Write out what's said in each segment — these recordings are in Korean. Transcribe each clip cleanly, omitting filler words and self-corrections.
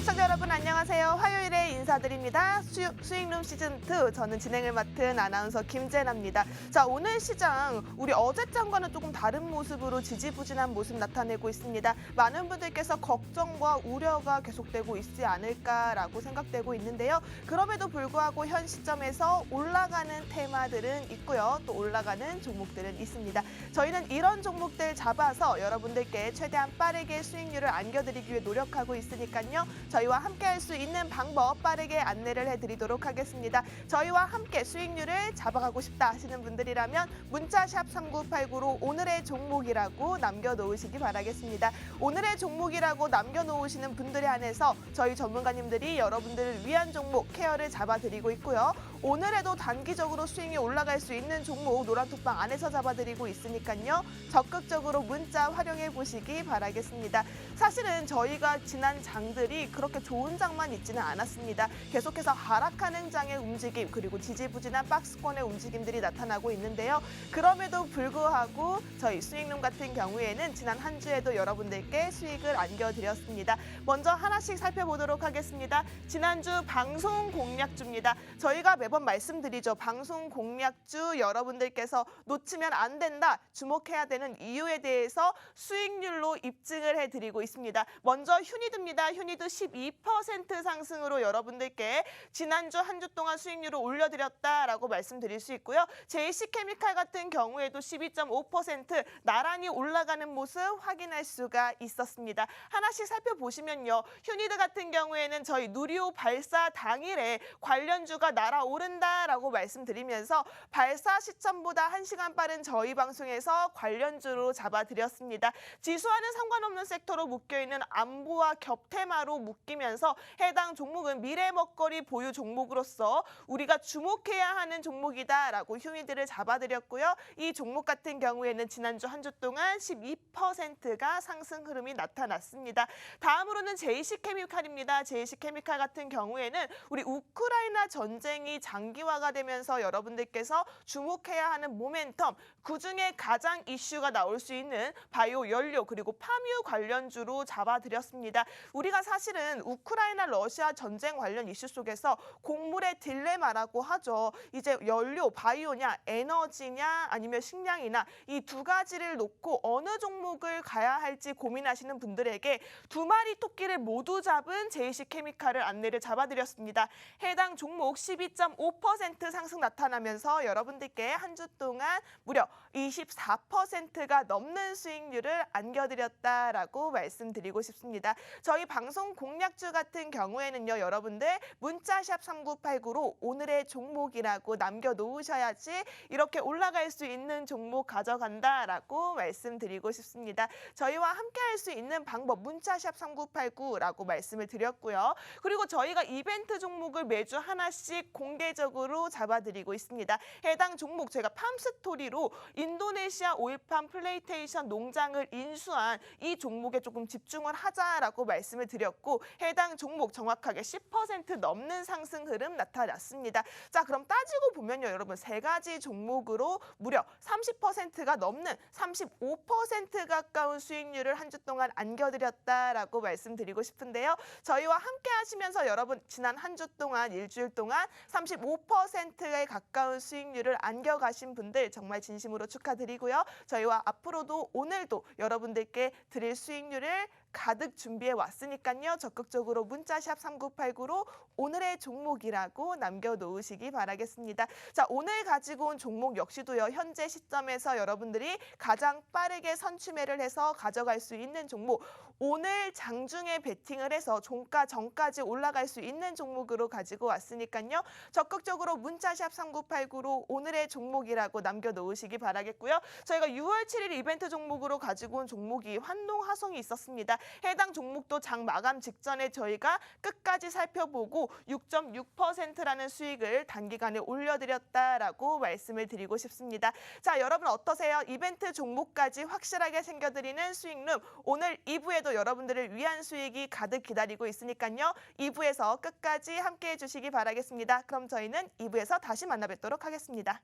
시청자 여러분 안녕하세요. 화요일에 인사드립니다. 수익룸 시즌2 저는 진행을 맡은 아나운서 김재나입니다. 자, 오늘 시장 우리 어제장과는 조금 다른 모습으로 지지부진한 모습 나타내고 있습니다. 많은 분들께서 걱정과 우려가 계속되고 있지 않을까라고 생각되고 있는데요. 그럼에도 불구하고 현 시점에서 올라가는 테마들은 있고요. 또 올라가는 종목들은 있습니다. 저희는 이런 종목들 잡아서 여러분들께 최대한 빠르게 수익률을 안겨드리기 위해 노력하고 있으니까요. 저희와 함께 할 수 있는 방법 빠르게 안내를 해드리도록 하겠습니다. 저희와 함께 수익률을 잡아가고 싶다 하시는 분들이라면 문자샵 3989로 오늘의 종목이라고 남겨놓으시기 바라겠습니다. 오늘의 종목이라고 남겨놓으시는 분들에 한해서 저희 전문가님들이 여러분들을 위한 종목 케어를 잡아드리고 있고요. 오늘에도 단기적으로 수익이 올라갈 수 있는 종목 노란톡방 안에서 잡아드리고 있으니까요. 적극적으로 문자 활용해 보시기 바라겠습니다. 사실은 저희가 지난 장들이 그렇게 좋은 장만 있지는 않았습니다. 계속해서 하락하는 장의 움직임 그리고 지지부진한 박스권의 움직임들이 나타나고 있는데요. 그럼에도 불구하고 저희 수익룸 같은 경우에는 지난 한 주에도 여러분들께 수익을 안겨드렸습니다. 먼저 하나씩 살펴보도록 하겠습니다. 지난주 방송 공략주입니다. 저희가 매번 말씀드리죠. 방송 공략주 여러분들께서 놓치면 안 된다, 주목해야 되는 이유에 대해서 수익률로 입증을 해드리고 있습니다. 먼저 휴니드입니다. 휴니드 12% 상승으로 여러분들께 지난주 한 주 동안 수익률을 올려드렸다라고 말씀드릴 수 있고요. JC케미칼 같은 경우에도 12.5% 나란히 올라가는 모습 확인할 수가 있었습니다. 하나씩 살펴보시면요. 휴니드 같은 경우에는 저희 누리호 발사 당일에 관련주가 날아오른다라고 말씀드리면서 발사 시점보다 1시간 빠른 저희 방송에서 관련주로 잡아드렸습니다. 지수와는 상관없는 섹터로 묶여있는 안보와 겹테마로 묶이면서 해당 종목은 미래 먹거리 보유 종목으로서 우리가 주목해야 하는 종목이다라고 휴니드를 잡아드렸고요. 이 종목 같은 경우에는 지난주 한 주 동안 12%가 상승 흐름이 나타났습니다. 다음으로는 JC케미칼입니다. JC케미칼 같은 경우에는 우리 우크라이나 전쟁이 장기화가 되면서 여러분들께서 주목해야 하는 모멘텀, 그중에 가장 이슈가 나올 수 있는 바이오 연료 그리고 파뮤 관련주로 잡아드렸습니다. 우리가 사실은 우크라이나 러시아 전쟁 관련 이슈 속에서 곡물의 딜레마라고 하죠. 이제 연료, 바이오냐, 에너지냐 아니면 식량이나 이 두 가지를 놓고 어느 종목을 가야 할지 고민하시는 분들에게 두 마리 토끼를 모두 잡은 JC케미칼을 안내를 잡아드렸습니다. 해당 종목 12.5% 상승 나타나면서 여러분들께 한 주 동안 무려 24%가 넘는 수익률을 안겨드렸다라고 말씀드리고 싶습니다. 저희 방송 공략주 같은 경우에는요. 여러분들 문자샵 3989로 오늘의 종목이라고 남겨놓으셔야지 이렇게 올라갈 수 있는 종목 가져간다라고 말씀드리고 싶습니다. 저희와 함께 할 수 있는 방법 문자샵 3989라고 말씀을 드렸고요. 그리고 저희가 이벤트 종목을 매주 하나씩 공개적으로 잡아드리고 있습니다. 해당 종목 제가 팜스토리로 인도네시아 오일팜 플레이테이션 농장을 인수한 이 종목에 조금 집중을 하자라고 말씀을 드렸고 해당 종목 정확하게 10% 넘는 상승 흐름 나타났습니다. 자, 그럼 따지고 보면요. 여러분 세 가지 종목으로 무려 30%가 넘는 35% 가까운 수익률을 한 주 동안 안겨드렸다라고 말씀드리고 싶은데요. 저희와 함께 하시면서 여러분 지난 한 주 동안 일주일 동안 35%에 가까운 수익률을 안겨가신 분들 정말 진심으로 축하드리고요. 저희와 앞으로도 오늘도 여러분들께 드릴 수익률을 가득 준비해 왔으니까요. 적극적으로 문자샵 3989로 오늘의 종목이라고 남겨놓으시기 바라겠습니다. 자, 오늘 가지고 온 종목 역시도요. 현재 시점에서 여러분들이 가장 빠르게 선취매를 해서 가져갈 수 있는 종목, 오늘 장중에 베팅을 해서 종가 전까지 올라갈 수 있는 종목으로 가지고 왔으니까요. 적극적으로 문자샵 3989로 오늘의 종목이라고 남겨놓으시기 바라겠고요. 저희가 6월 7일 이벤트 종목으로 가지고 온 종목이 환농화성이 있었습니다. 해당 종목도 장 마감 직전에 저희가 끝까지 살펴보고 6.6%라는 수익을 단기간에 올려드렸다라고 말씀을 드리고 싶습니다. 자, 여러분 어떠세요? 이벤트 종목까지 확실하게 챙겨드리는 수익룸. 오늘 2부에도 여러분들을 위한 수익이 가득 기다리고 있으니까요. 2부에서 끝까지 함께해 주시기 바라겠습니다. 그럼 저희는 2부에서 다시 만나 뵙도록 하겠습니다.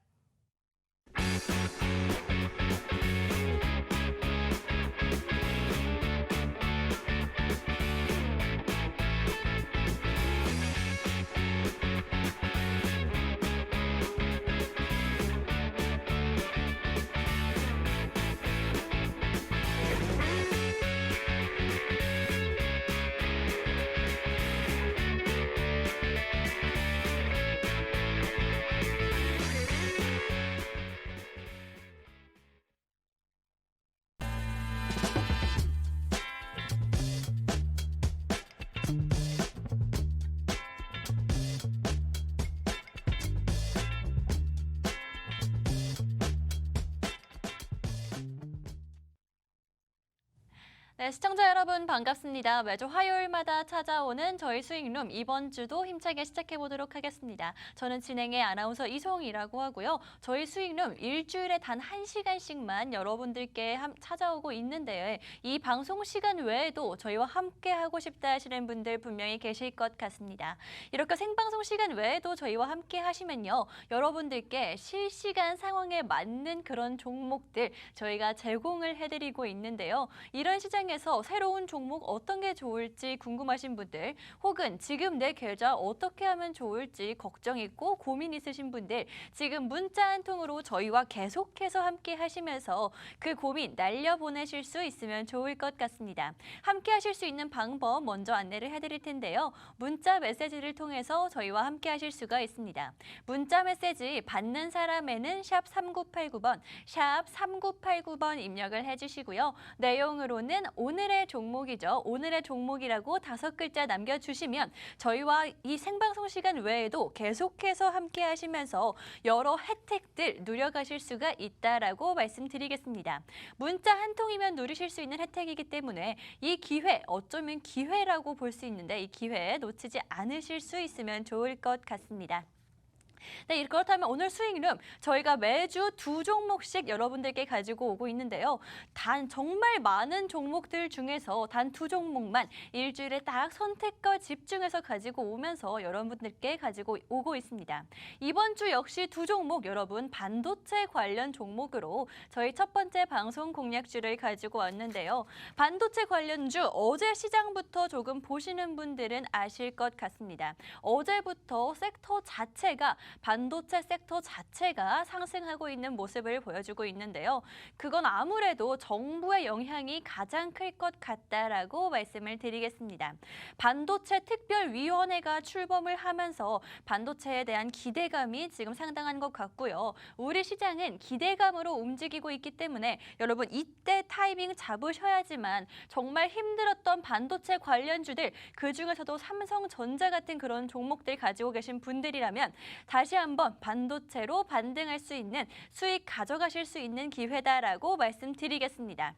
네, 시청자 여러분 반갑습니다. 매주 화요일마다 찾아오는 저희 스윙룸 이번 주도 힘차게 시작해 보도록 하겠습니다. 저는 진행의 아나운서 이송이라고 하고요. 저희 스윙룸 일주일에 단 1시간씩만 여러분들께 찾아오고 있는데 이 방송 시간 외에도 저희와 함께 하고 싶다 하시는 분들 분명히 계실 것 같습니다. 이렇게 생방송 시간 외에도 저희와 함께 하시면요. 여러분들께 실시간 상황에 맞는 그런 종목들 저희가 제공을 해드리고 있는데요. 이런 시장에서 새로운 종목 어떤 게 좋을지 궁금하신 분들 혹은 지금 내 계좌 어떻게 하면 좋을지 걱정 있고 고민 있으신 분들 지금 문자 한 통으로 저희와 계속해서 함께 하시면서 그 고민 날려보내실 수 있으면 좋을 것 같습니다. 함께 하실 수 있는 방법 먼저 안내를 해드릴 텐데요. 문자 메시지를 통해서 저희와 함께 하실 수가 있습니다. 문자 메시지 받는 사람에는 샵 3989번, 샵 3989번 입력을 해주시고요. 내용으로는 오늘의 종목이죠. 오늘의 종목이라고 5글자 남겨주시면 저희와 이 생방송 시간 외에도 계속해서 함께 하시면서 여러 혜택들 누려가실 수가 있다라고 말씀드리겠습니다. 문자 한 통이면 누리실 수 있는 혜택이기 때문에 이 기회 어쩌면 기회라고 볼 수 있는데 이 기회 놓치지 않으실 수 있으면 좋을 것 같습니다. 네, 그렇다면 오늘 스윙룸 저희가 매주 2종목씩 여러분들께 가지고 오고 있는데요. 정말 많은 종목들 중에서 단 2종목만 일주일에 딱 선택과 집중해서 가지고 오면서 여러분들께 가지고 오고 있습니다. 이번 주 역시 2종목 여러분 반도체 관련 종목으로 저희 첫 번째 방송 공략주를 가지고 왔는데요. 반도체 관련주 어제 시장부터 조금 보시는 분들은 아실 것 같습니다. 어제부터 섹터 자체가 반도체 섹터 자체가 상승하고 있는 모습을 보여주고 있는데요. 그건 아무래도 정부의 영향이 가장 클 것 같다라고 말씀을 드리겠습니다. 반도체 특별위원회가 출범을 하면서 반도체에 대한 기대감이 지금 상당한 것 같고요. 우리 시장은 기대감으로 움직이고 있기 때문에 여러분 이때 타이밍 잡으셔야지만 정말 힘들었던 반도체 관련주들 그중에서도 삼성전자 같은 그런 종목들 가지고 계신 분들이라면 다시 한번 반도체로 반등할 수 있는 수익 가져가실 수 있는 기회다라고 말씀드리겠습니다.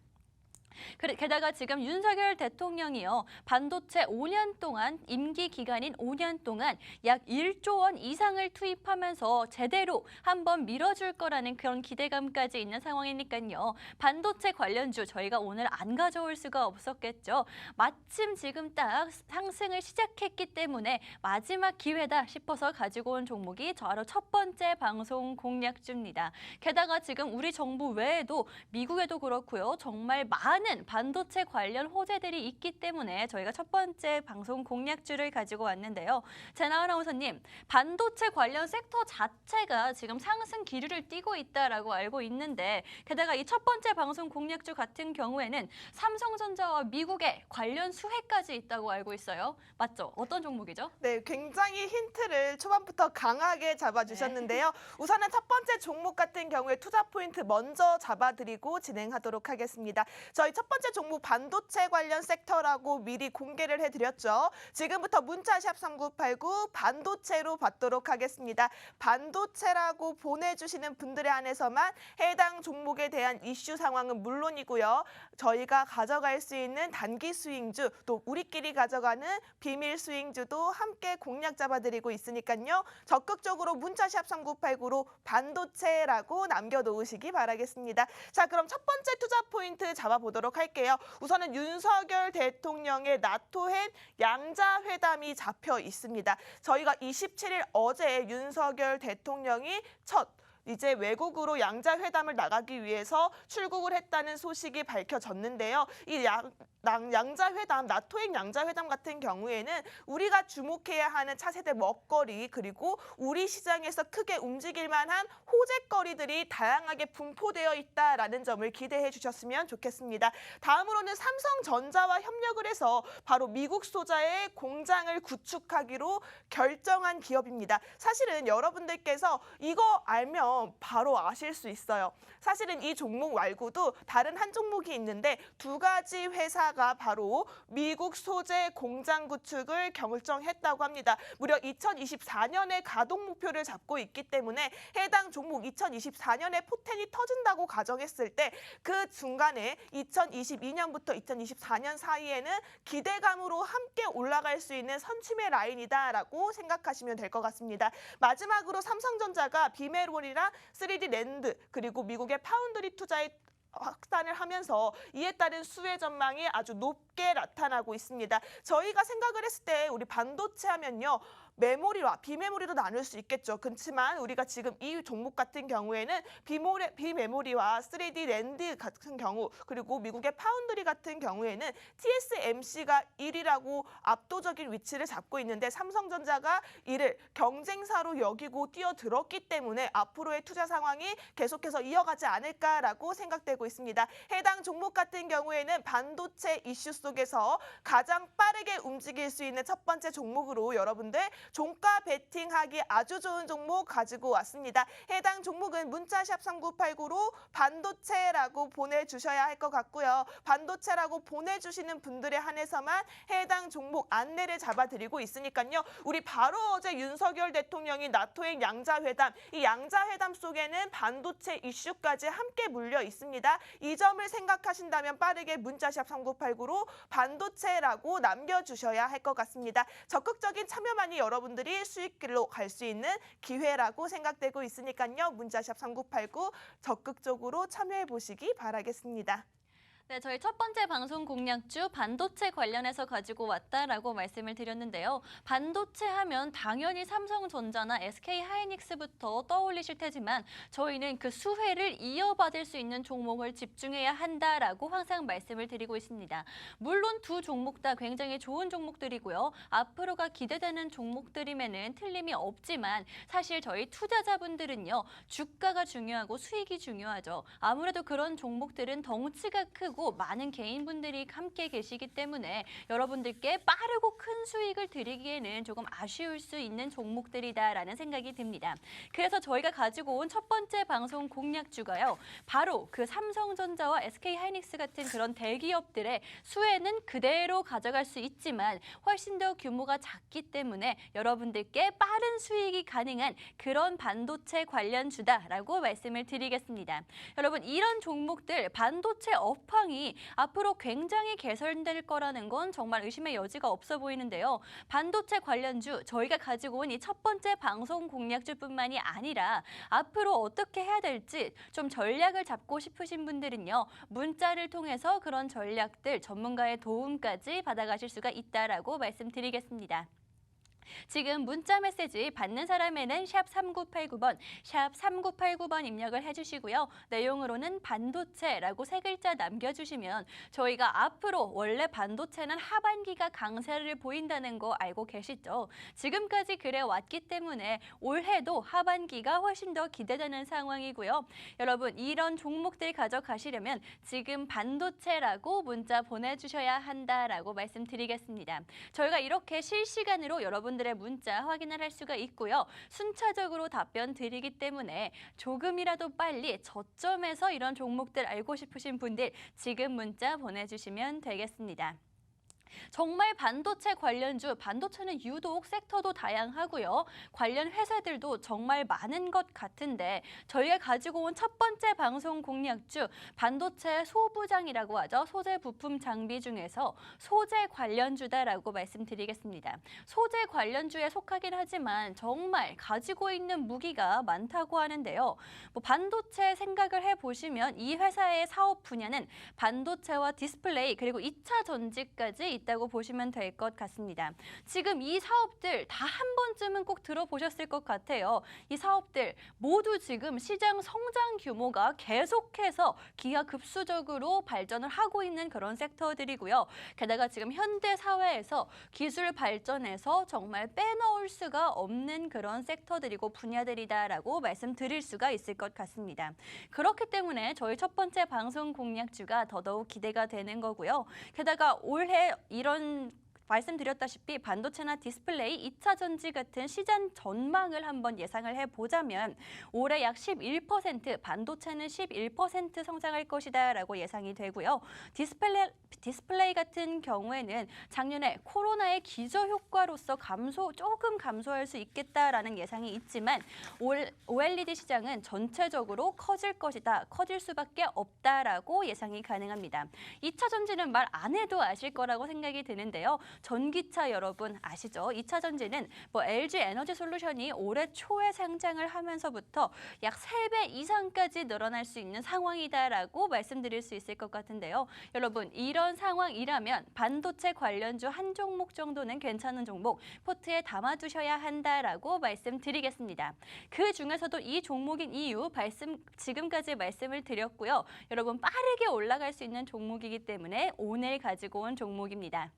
게다가 지금 윤석열 대통령이요. 반도체 5년 동안 임기 기간인 5년 동안 약 1조 원 이상을 투입하면서 제대로 한번 밀어줄 거라는 그런 기대감까지 있는 상황이니까요. 반도체 관련주 저희가 오늘 안 가져올 수가 없었겠죠. 마침 지금 딱 상승을 시작했기 때문에 마지막 기회다 싶어서 가지고 온 종목이 바로 첫 번째 방송 공략주입니다. 게다가 지금 우리 정부 외에도 미국에도 그렇고요. 정말 많은 반도체 관련 호재들이 있기 때문에 저희가 첫 번째 방송 공략주를 가지고 왔는데요. 제나 아나운서님, 반도체 관련 섹터 자체가 지금 상승 기류를 띠고 있다라고 알고 있는데 게다가 이 첫 번째 방송 공략주 같은 경우에는 삼성전자와 미국의 관련 수혜까지 있다고 알고 있어요. 맞죠? 어떤 종목이죠? 네, 굉장히 힌트를 초반부터 강하게 잡아주셨는데요. 우선은 첫 번째 종목 같은 경우에 투자 포인트 먼저 잡아드리고 진행하도록 하겠습니다. 저희 첫 번째 종목 반도체 관련 섹터라고 미리 공개를 해드렸죠. 지금부터 문자샵 3989 반도체로 받도록 하겠습니다. 반도체라고 보내주시는 분들에 한해서만 해당 종목에 대한 이슈 상황은 물론이고요. 저희가 가져갈 수 있는 단기 스윙주 또 우리끼리 가져가는 비밀 스윙주도 함께 공략 잡아드리고 있으니까요. 적극적으로 문자샵 3989로 반도체라고 남겨놓으시기 바라겠습니다. 자, 그럼 첫 번째 투자 포인트 잡아보도록 할게요. 우선은 윤석열 대통령의 나토햇 양자회담이 잡혀 있습니다. 저희가 27일 어제 윤석열 대통령이 이제 외국으로 양자회담을 나가기 위해서 출국을 했다는 소식이 밝혀졌는데요. 이 양자회담, 나토핵 양자회담 같은 경우에는 우리가 주목해야 하는 차세대 먹거리 그리고 우리 시장에서 크게 움직일 만한 호재거리들이 다양하게 분포되어 있다라는 점을 기대해 주셨으면 좋겠습니다. 다음으로는 삼성전자와 협력을 해서 바로 미국 소자의 공장을 구축하기로 결정한 기업입니다. 사실은 여러분들께서 이거 알면 보시면 바로 아실 수 있어요. 사실은 이 종목 말고도 다른 한 종목이 있는데 두 가지 회사가 바로 미국 소재 공장 구축을 결정했다고 합니다. 무려 2024년에 가동 목표를 잡고 있기 때문에 해당 종목 2024년에 포텐이 터진다고 가정했을 때 그 중간에 2022년부터 2024년 사이에는 기대감으로 함께 올라갈 수 있는 선취매 라인이다라고 생각하시면 될 것 같습니다. 마지막으로 삼성전자가 비메모리랑 3D 랜드 그리고 미국의 파운드리 투자에 확산을 하면서 이에 따른 수혜 전망이 아주 높게 나타나고 있습니다. 저희가 생각을 했을 때 우리 반도체 하면요. 메모리와 비메모리로 나눌 수 있겠죠. 그렇지만 우리가 지금 이 종목 같은 경우에는 비메모리와 3D 랜드 같은 경우 그리고 미국의 파운드리 같은 경우에는 TSMC가 1위라고 압도적인 위치를 잡고 있는데 삼성전자가 이를 경쟁사로 여기고 뛰어들었기 때문에 앞으로의 투자 상황이 계속해서 이어가지 않을까라고 생각되고 있습니다. 해당 종목 같은 경우에는 반도체 이슈 속에서 가장 빠르게 움직일 수 있는 첫 번째 종목으로 여러분들 종가 베팅하기 아주 좋은 종목 가지고 왔습니다. 해당 종목은 문자샵 3989로 반도체라고 보내주셔야 할 것 같고요. 반도체라고 보내주시는 분들에 한해서만 해당 종목 안내를 잡아드리고 있으니까요. 우리 바로 어제 윤석열 대통령이 나토의 양자회담, 이 양자회담 속에는 반도체 이슈까지 함께 물려 있습니다. 이 점을 생각하신다면 빠르게 문자샵 3989로 반도체라고 남겨주셔야 할 것 같습니다. 적극적인 참여만이 여러분들이 수익길로 갈 수 있는 기회라고 생각되고 있으니까요. 문자샵 3989 적극적으로 참여해 보시기 바라겠습니다. 네, 저희 첫 번째 방송 공략주 반도체 관련해서 가지고 왔다라고 말씀을 드렸는데요. 반도체 하면 당연히 삼성전자나 SK하이닉스부터 떠올리실 테지만 저희는 그 수혜를 이어받을 수 있는 종목을 집중해야 한다라고 항상 말씀을 드리고 있습니다. 물론 두 종목 다 굉장히 좋은 종목들이고요. 앞으로가 기대되는 종목들임에는 틀림이 없지만 사실 저희 투자자분들은요. 주가가 중요하고 수익이 중요하죠. 아무래도 그런 종목들은 덩치가 크고 많은 개인분들이 함께 계시기 때문에 여러분들께 빠르고 큰 수익을 드리기에는 조금 아쉬울 수 있는 종목들이다라는 생각이 듭니다. 그래서 저희가 가지고 온 첫 번째 방송 공략주가요. 바로 그 삼성전자와 SK하이닉스 같은 그런 대기업들의 수혜는 그대로 가져갈 수 있지만 훨씬 더 규모가 작기 때문에 여러분들께 빠른 수익이 가능한 그런 반도체 관련주다라고 말씀을 드리겠습니다. 여러분 이런 종목들 반도체 업황이 앞으로 굉장히 개선될 거라는 건 정말 의심의 여지가 없어 보이는데요. 반도체 관련주 저희가 가지고 온 이 첫 번째 방송 공략주뿐만이 아니라 앞으로 어떻게 해야 될지 좀 전략을 잡고 싶으신 분들은요. 문자를 통해서 그런 전략들 전문가의 도움까지 받아가실 수가 있다라고 말씀드리겠습니다. 지금 문자 메시지 받는 사람에는 샵 3989번, 샵 3989번 입력을 해주시고요. 내용으로는 반도체라고 세 글자 남겨주시면 저희가 앞으로 원래 반도체는 하반기가 강세를 보인다는 거 알고 계시죠? 지금까지 그래왔기 때문에 올해도 하반기가 훨씬 더 기대되는 상황이고요. 여러분 이런 종목들 가져가시려면 지금 반도체라고 문자 보내주셔야 한다라고 말씀드리겠습니다. 저희가 이렇게 실시간으로 여러분들의 문자 확인을 할 수가 있고요. 순차적으로 답변 드리기 때문에 조금이라도 빨리 저점에서 이런 종목들 알고 싶으신 분들 지금 문자 보내주시면 되겠습니다. 정말 반도체 관련주, 반도체는 유독 섹터도 다양하고요. 관련 회사들도 정말 많은 것 같은데 저희가 가지고 온 첫 번째 방송 공략주 반도체 소부장이라고 하죠. 소재 부품 장비 중에서 소재 관련주다라고 말씀드리겠습니다. 소재 관련주에 속하긴 하지만 정말 가지고 있는 무기가 많다고 하는데요. 반도체 생각을 해보시면 이 회사의 사업 분야는 반도체와 디스플레이 그리고 2차 전지까지 있다고 보시면 될 것 같습니다. 지금 이 사업들 다 한 번쯤은 꼭 들어보셨을 것 같아요. 이 사업들 모두 지금 시장 성장 규모가 계속해서 기하급수적으로 발전을 하고 있는 그런 섹터들이고요. 게다가 지금 현대 사회에서 기술 발전에서 정말 빼놓을 수가 없는 그런 섹터들이고 분야들이다라고 말씀드릴 수가 있을 것 같습니다. 그렇기 때문에 저희 첫 번째 방송 공략주가 더더욱 기대가 되는 거고요. 게다가 올해 이런 말씀드렸다시피 반도체나 디스플레이, 2차 전지 같은 시장 전망을 한번 예상을 해보자면 올해 약 11%, 반도체는 11% 성장할 것이다라고 예상이 되고요. 디스플레이 같은 경우에는 작년에 코로나의 기저효과로서 조금 감소할 수 있겠다라는 예상이 있지만 OLED 시장은 전체적으로 커질 수밖에 없다라고 예상이 가능합니다. 2차 전지는 말 안 해도 아실 거라고 생각이 드는데요. 전기차 여러분 아시죠? 2차 전지는 LG 에너지 솔루션이 올해 초에 상장을 하면서부터 약 3배 이상까지 늘어날 수 있는 상황이다라고 말씀드릴 수 있을 것 같은데요. 여러분 이런 상황이라면 반도체 관련주 한 종목 정도는 괜찮은 종목 포트에 담아두셔야 한다라고 말씀드리겠습니다. 그 중에서도 이 종목인 이유 지금까지 말씀을 드렸고요. 여러분 빠르게 올라갈 수 있는 종목이기 때문에 오늘 가지고 온 종목입니다.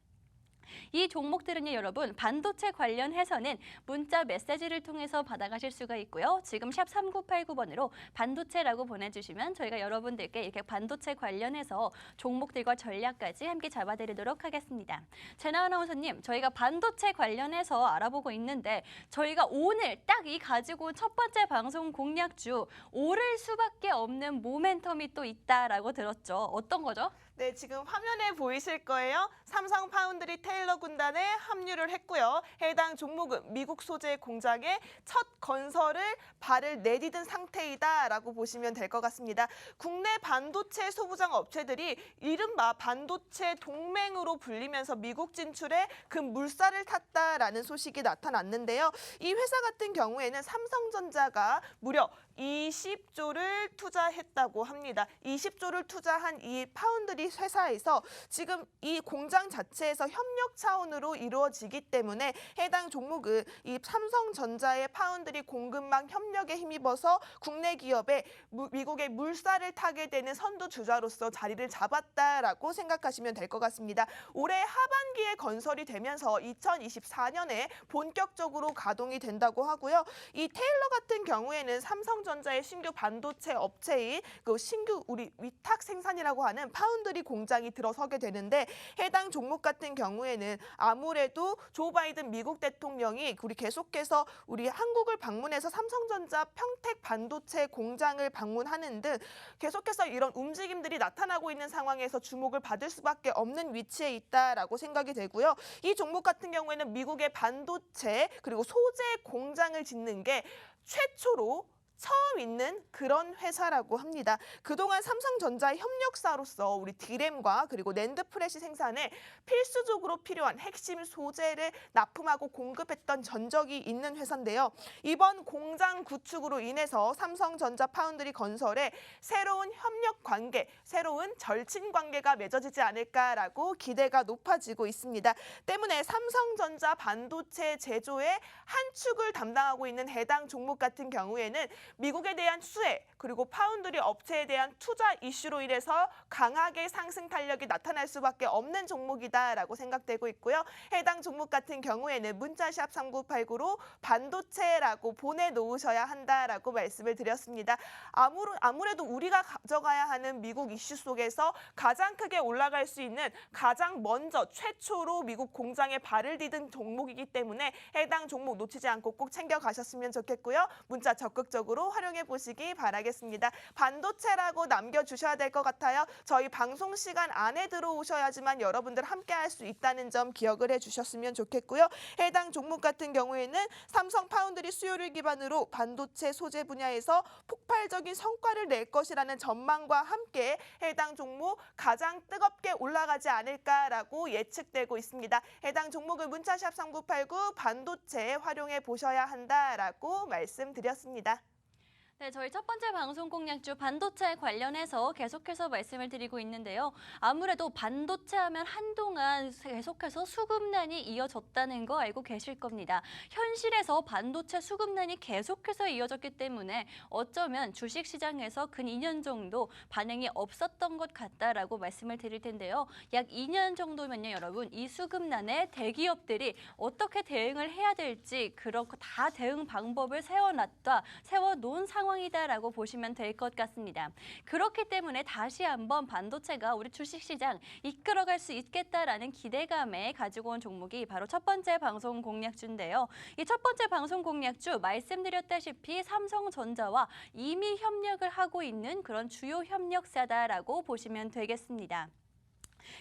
이 종목들은요, 여러분 반도체 관련해서는 문자 메시지를 통해서 받아가실 수가 있고요. 지금 샵 3989번으로 반도체라고 보내주시면 저희가 여러분들께 이렇게 반도체 관련해서 종목들과 전략까지 함께 잡아드리도록 하겠습니다. 제나 아나운서님, 저희가 반도체 관련해서 알아보고 있는데 저희가 오늘 딱 이 가지고 온 첫 번째 방송 공략주 오를 수밖에 없는 모멘텀이 또 있다라고 들었죠. 어떤 거죠? 네, 지금 화면에 보이실 거예요. 삼성 파운드리 테일러 군단에 합류를 했고요. 해당 종목은 미국 소재 공장에 첫 건설을 발을 내디딘 상태이다라고 보시면 될 것 같습니다. 국내 반도체 소부장 업체들이 이른바 반도체 동맹으로 불리면서 미국 진출에 큰 물살을 탔다라는 소식이 나타났는데요. 이 회사 같은 경우에는 삼성전자가 무려 20조를 투자했다고 합니다. 20조를 투자한 이 파운드리 회사에서 지금 이 공장 자체에서 협력 차원으로 이루어지기 때문에 해당 종목은 이 삼성전자의 파운드리 공급망 협력에 힘입어서 국내 기업에 미국의 물살을 타게 되는 선두주자로서 자리를 잡았다라고 생각하시면 될 것 같습니다. 올해 하반기에 건설이 되면서 2024년에 본격적으로 가동이 된다고 하고요. 이 테일러 같은 경우에는 삼성전자의 신규 반도체 업체인 그 신규 우리 위탁 생산이라고 하는 파운드리 공장이 들어서게 되는데 해당 종목 같은 경우에는 아무래도 조 바이든 미국 대통령이 우리 계속해서 우리 한국을 방문해서 삼성전자 평택 반도체 공장을 방문하는 등 계속해서 이런 움직임들이 나타나고 있는 상황에서 주목을 받을 수밖에 없는 위치에 있다라고 생각이 되고요. 이 종목 같은 경우에는 미국의 반도체 그리고 소재 공장을 짓는 게 최초로 처음 있는 그런 회사라고 합니다. 그동안 삼성전자의 협력사로서 우리 디램과 그리고 낸드 프레시 생산에 필수적으로 필요한 핵심 소재를 납품하고 공급했던 전적이 있는 회사인데요. 이번 공장 구축으로 인해서 삼성전자 파운드리 건설에 새로운 협력 관계, 새로운 절친 관계가 맺어지지 않을까라고 기대가 높아지고 있습니다. 때문에 삼성전자 반도체 제조의 한 축을 담당하고 있는 해당 종목 같은 경우에는 미국에 대한 수혜 그리고 파운드리 업체에 대한 투자 이슈로 인해서 강하게 상승 탄력이 나타날 수밖에 없는 종목이다라고 생각되고 있고요. 해당 종목 같은 경우에는 문자샵 3989로 반도체라고 보내놓으셔야 한다라고 말씀을 드렸습니다. 아무래도 우리가 가져가야 하는 미국 이슈 속에서 가장 크게 올라갈 수 있는 가장 먼저 최초로 미국 공장에 발을 디딘 종목이기 때문에 해당 종목 놓치지 않고 꼭 챙겨가셨으면 좋겠고요. 문자 적극적으로 활용해 보시기 바라겠습니다. 반도체라고 남겨주셔야 될 것 같아요. 저희 방송 시간 안에 들어오셔야지만 여러분들 함께 할 수 있다는 점 기억을 해주셨으면 좋겠고요. 해당 종목 같은 경우에는 삼성 파운드리 수요를 기반으로 반도체 소재 분야에서 폭발적인 성과를 낼 것이라는 전망과 함께 해당 종목 가장 뜨겁게 올라가지 않을까라고 예측되고 있습니다. 해당 종목을 문자샵 3989 반도체에 활용해 보셔야 한다라고 말씀드렸습니다. 네, 저희 첫 번째 방송 공략주 반도체 관련해서 계속해서 말씀을 드리고 있는데요. 아무래도 반도체 하면 한동안 계속해서 수급난이 이어졌다는 거 알고 계실 겁니다. 현실에서 반도체 수급난이 계속해서 이어졌기 때문에 어쩌면 주식시장에서 근 2년 정도 반응이 없었던 것 같다라고 말씀을 드릴 텐데요. 약 2년 정도면요, 여러분, 이 수급난에 대기업들이 어떻게 대응을 해야 될지 그렇고 다 대응 방법을 세워놓은 상황 상황이다라고 보시면 될 것 같습니다. 그렇기 때문에 다시 한번 반도체가 우리 주식시장 이끌어갈 수 있겠다라는 기대감에 가지고 온 종목이 바로 첫 번째 방송 공략주인데요. 이 첫 번째 방송 공략주 말씀드렸다시피 삼성전자와 이미 협력을 하고 있는 그런 주요 협력사다라고 보시면 되겠습니다.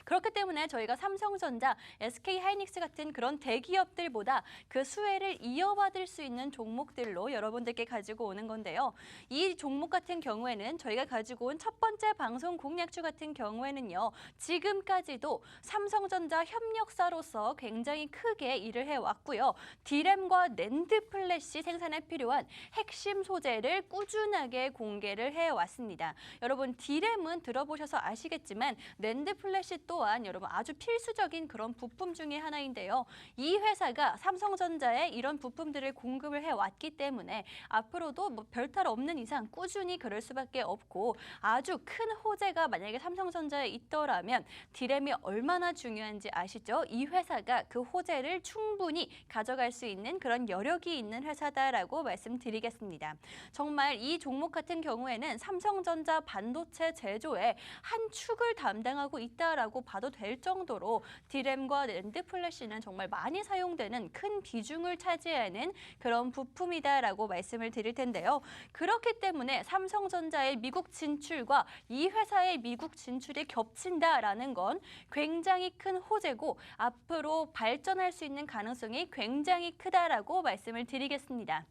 그렇기 때문에 저희가 삼성전자, SK하이닉스 같은 그런 대기업들보다 그 수혜를 이어받을 수 있는 종목들로 여러분들께 가지고 오는 건데요. 이 종목 같은 경우에는 저희가 가지고 온 첫 번째 방송 공략주 같은 경우에는요. 지금까지도 삼성전자 협력사로서 굉장히 크게 일을 해왔고요. D램과 낸드 플래시 생산에 필요한 핵심 소재를 꾸준하게 공개를 해왔습니다. 여러분 D램은 들어보셔서 아시겠지만 낸드 플래시 또한 여러분 아주 필수적인 그런 부품 중에 하나인데요. 이 회사가 삼성전자에 이런 부품들을 공급을 해왔기 때문에 앞으로도 뭐 별탈 없는 이상 꾸준히 그럴 수밖에 없고 아주 큰 호재가 만약에 삼성전자에 있더라면 D램이 얼마나 중요한지 아시죠? 이 회사가 그 호재를 충분히 가져갈 수 있는 그런 여력이 있는 회사다라고 말씀드리겠습니다. 정말 이 종목 같은 경우에는 삼성전자 반도체 제조에 한 축을 담당하고 있다라고 봐도 될 정도로 D램과 낸드 플래시는 정말 많이 사용되는 큰 비중을 차지하는 그런 부품이다라고 말씀을 드릴 텐데요. 그렇기 때문에 삼성전자의 미국 진출과 이 회사의 미국 진출이 겹친다라는 건 굉장히 큰 호재고 앞으로 발전할 수 있는 가능성이 굉장히 크다라고 말씀을 드리겠습니다.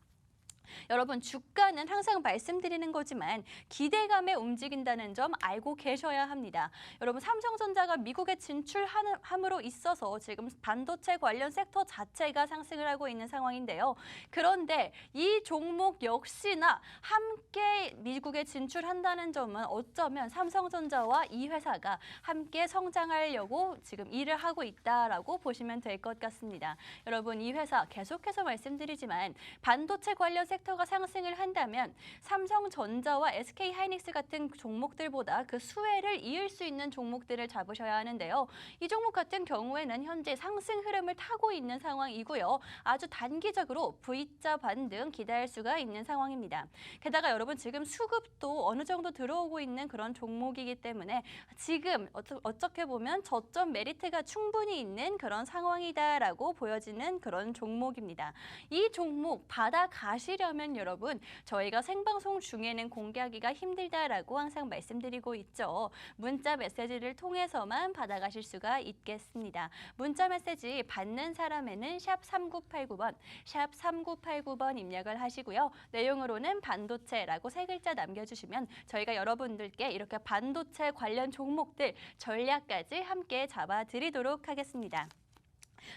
여러분 주가는 항상 말씀드리는 거지만 기대감에 움직인다는 점 알고 계셔야 합니다. 여러분 삼성전자가 미국에 진출함으로 있어서 지금 반도체 관련 섹터 자체가 상승을 하고 있는 상황인데요. 그런데 이 종목 역시나 함께 미국에 진출한다는 점은 어쩌면 삼성전자와 이 회사가 함께 성장하려고 지금 일을 하고 있다라고 보시면 될 것 같습니다. 여러분 이 회사 계속해서 말씀드리지만 반도체 관련 섹터가 상승을 한다면 삼성전자와 SK하이닉스 같은 종목들보다 그 수혜를 이을 수 있는 종목들을 잡으셔야 하는데요. 이 종목 같은 경우에는 현재 상승 흐름을 타고 있는 상황이고요. 아주 단기적으로 V자 반등 기대할 수가 있는 상황입니다. 게다가 여러분 지금 수급도 어느 정도 들어오고 있는 그런 종목이기 때문에 지금 어떻게 보면 저점 메리트가 충분히 있는 그런 상황이다라고 보여지는 그런 종목입니다. 이 종목 받아가시려면 여러분 저희가 생방송 중에는 공개하기가 힘들다라고 항상 말씀드리고 있죠. 문자 메시지를 통해서만 받아가실 수가 있겠습니다. 문자 메시지 받는 사람에는 샵 3989번, 샵 3989번 입력을 하시고요. 내용으로는 반도체라고 세 글자 남겨주시면 저희가 여러분들께 이렇게 반도체 관련 종목들 전략까지 함께 잡아드리도록 하겠습니다.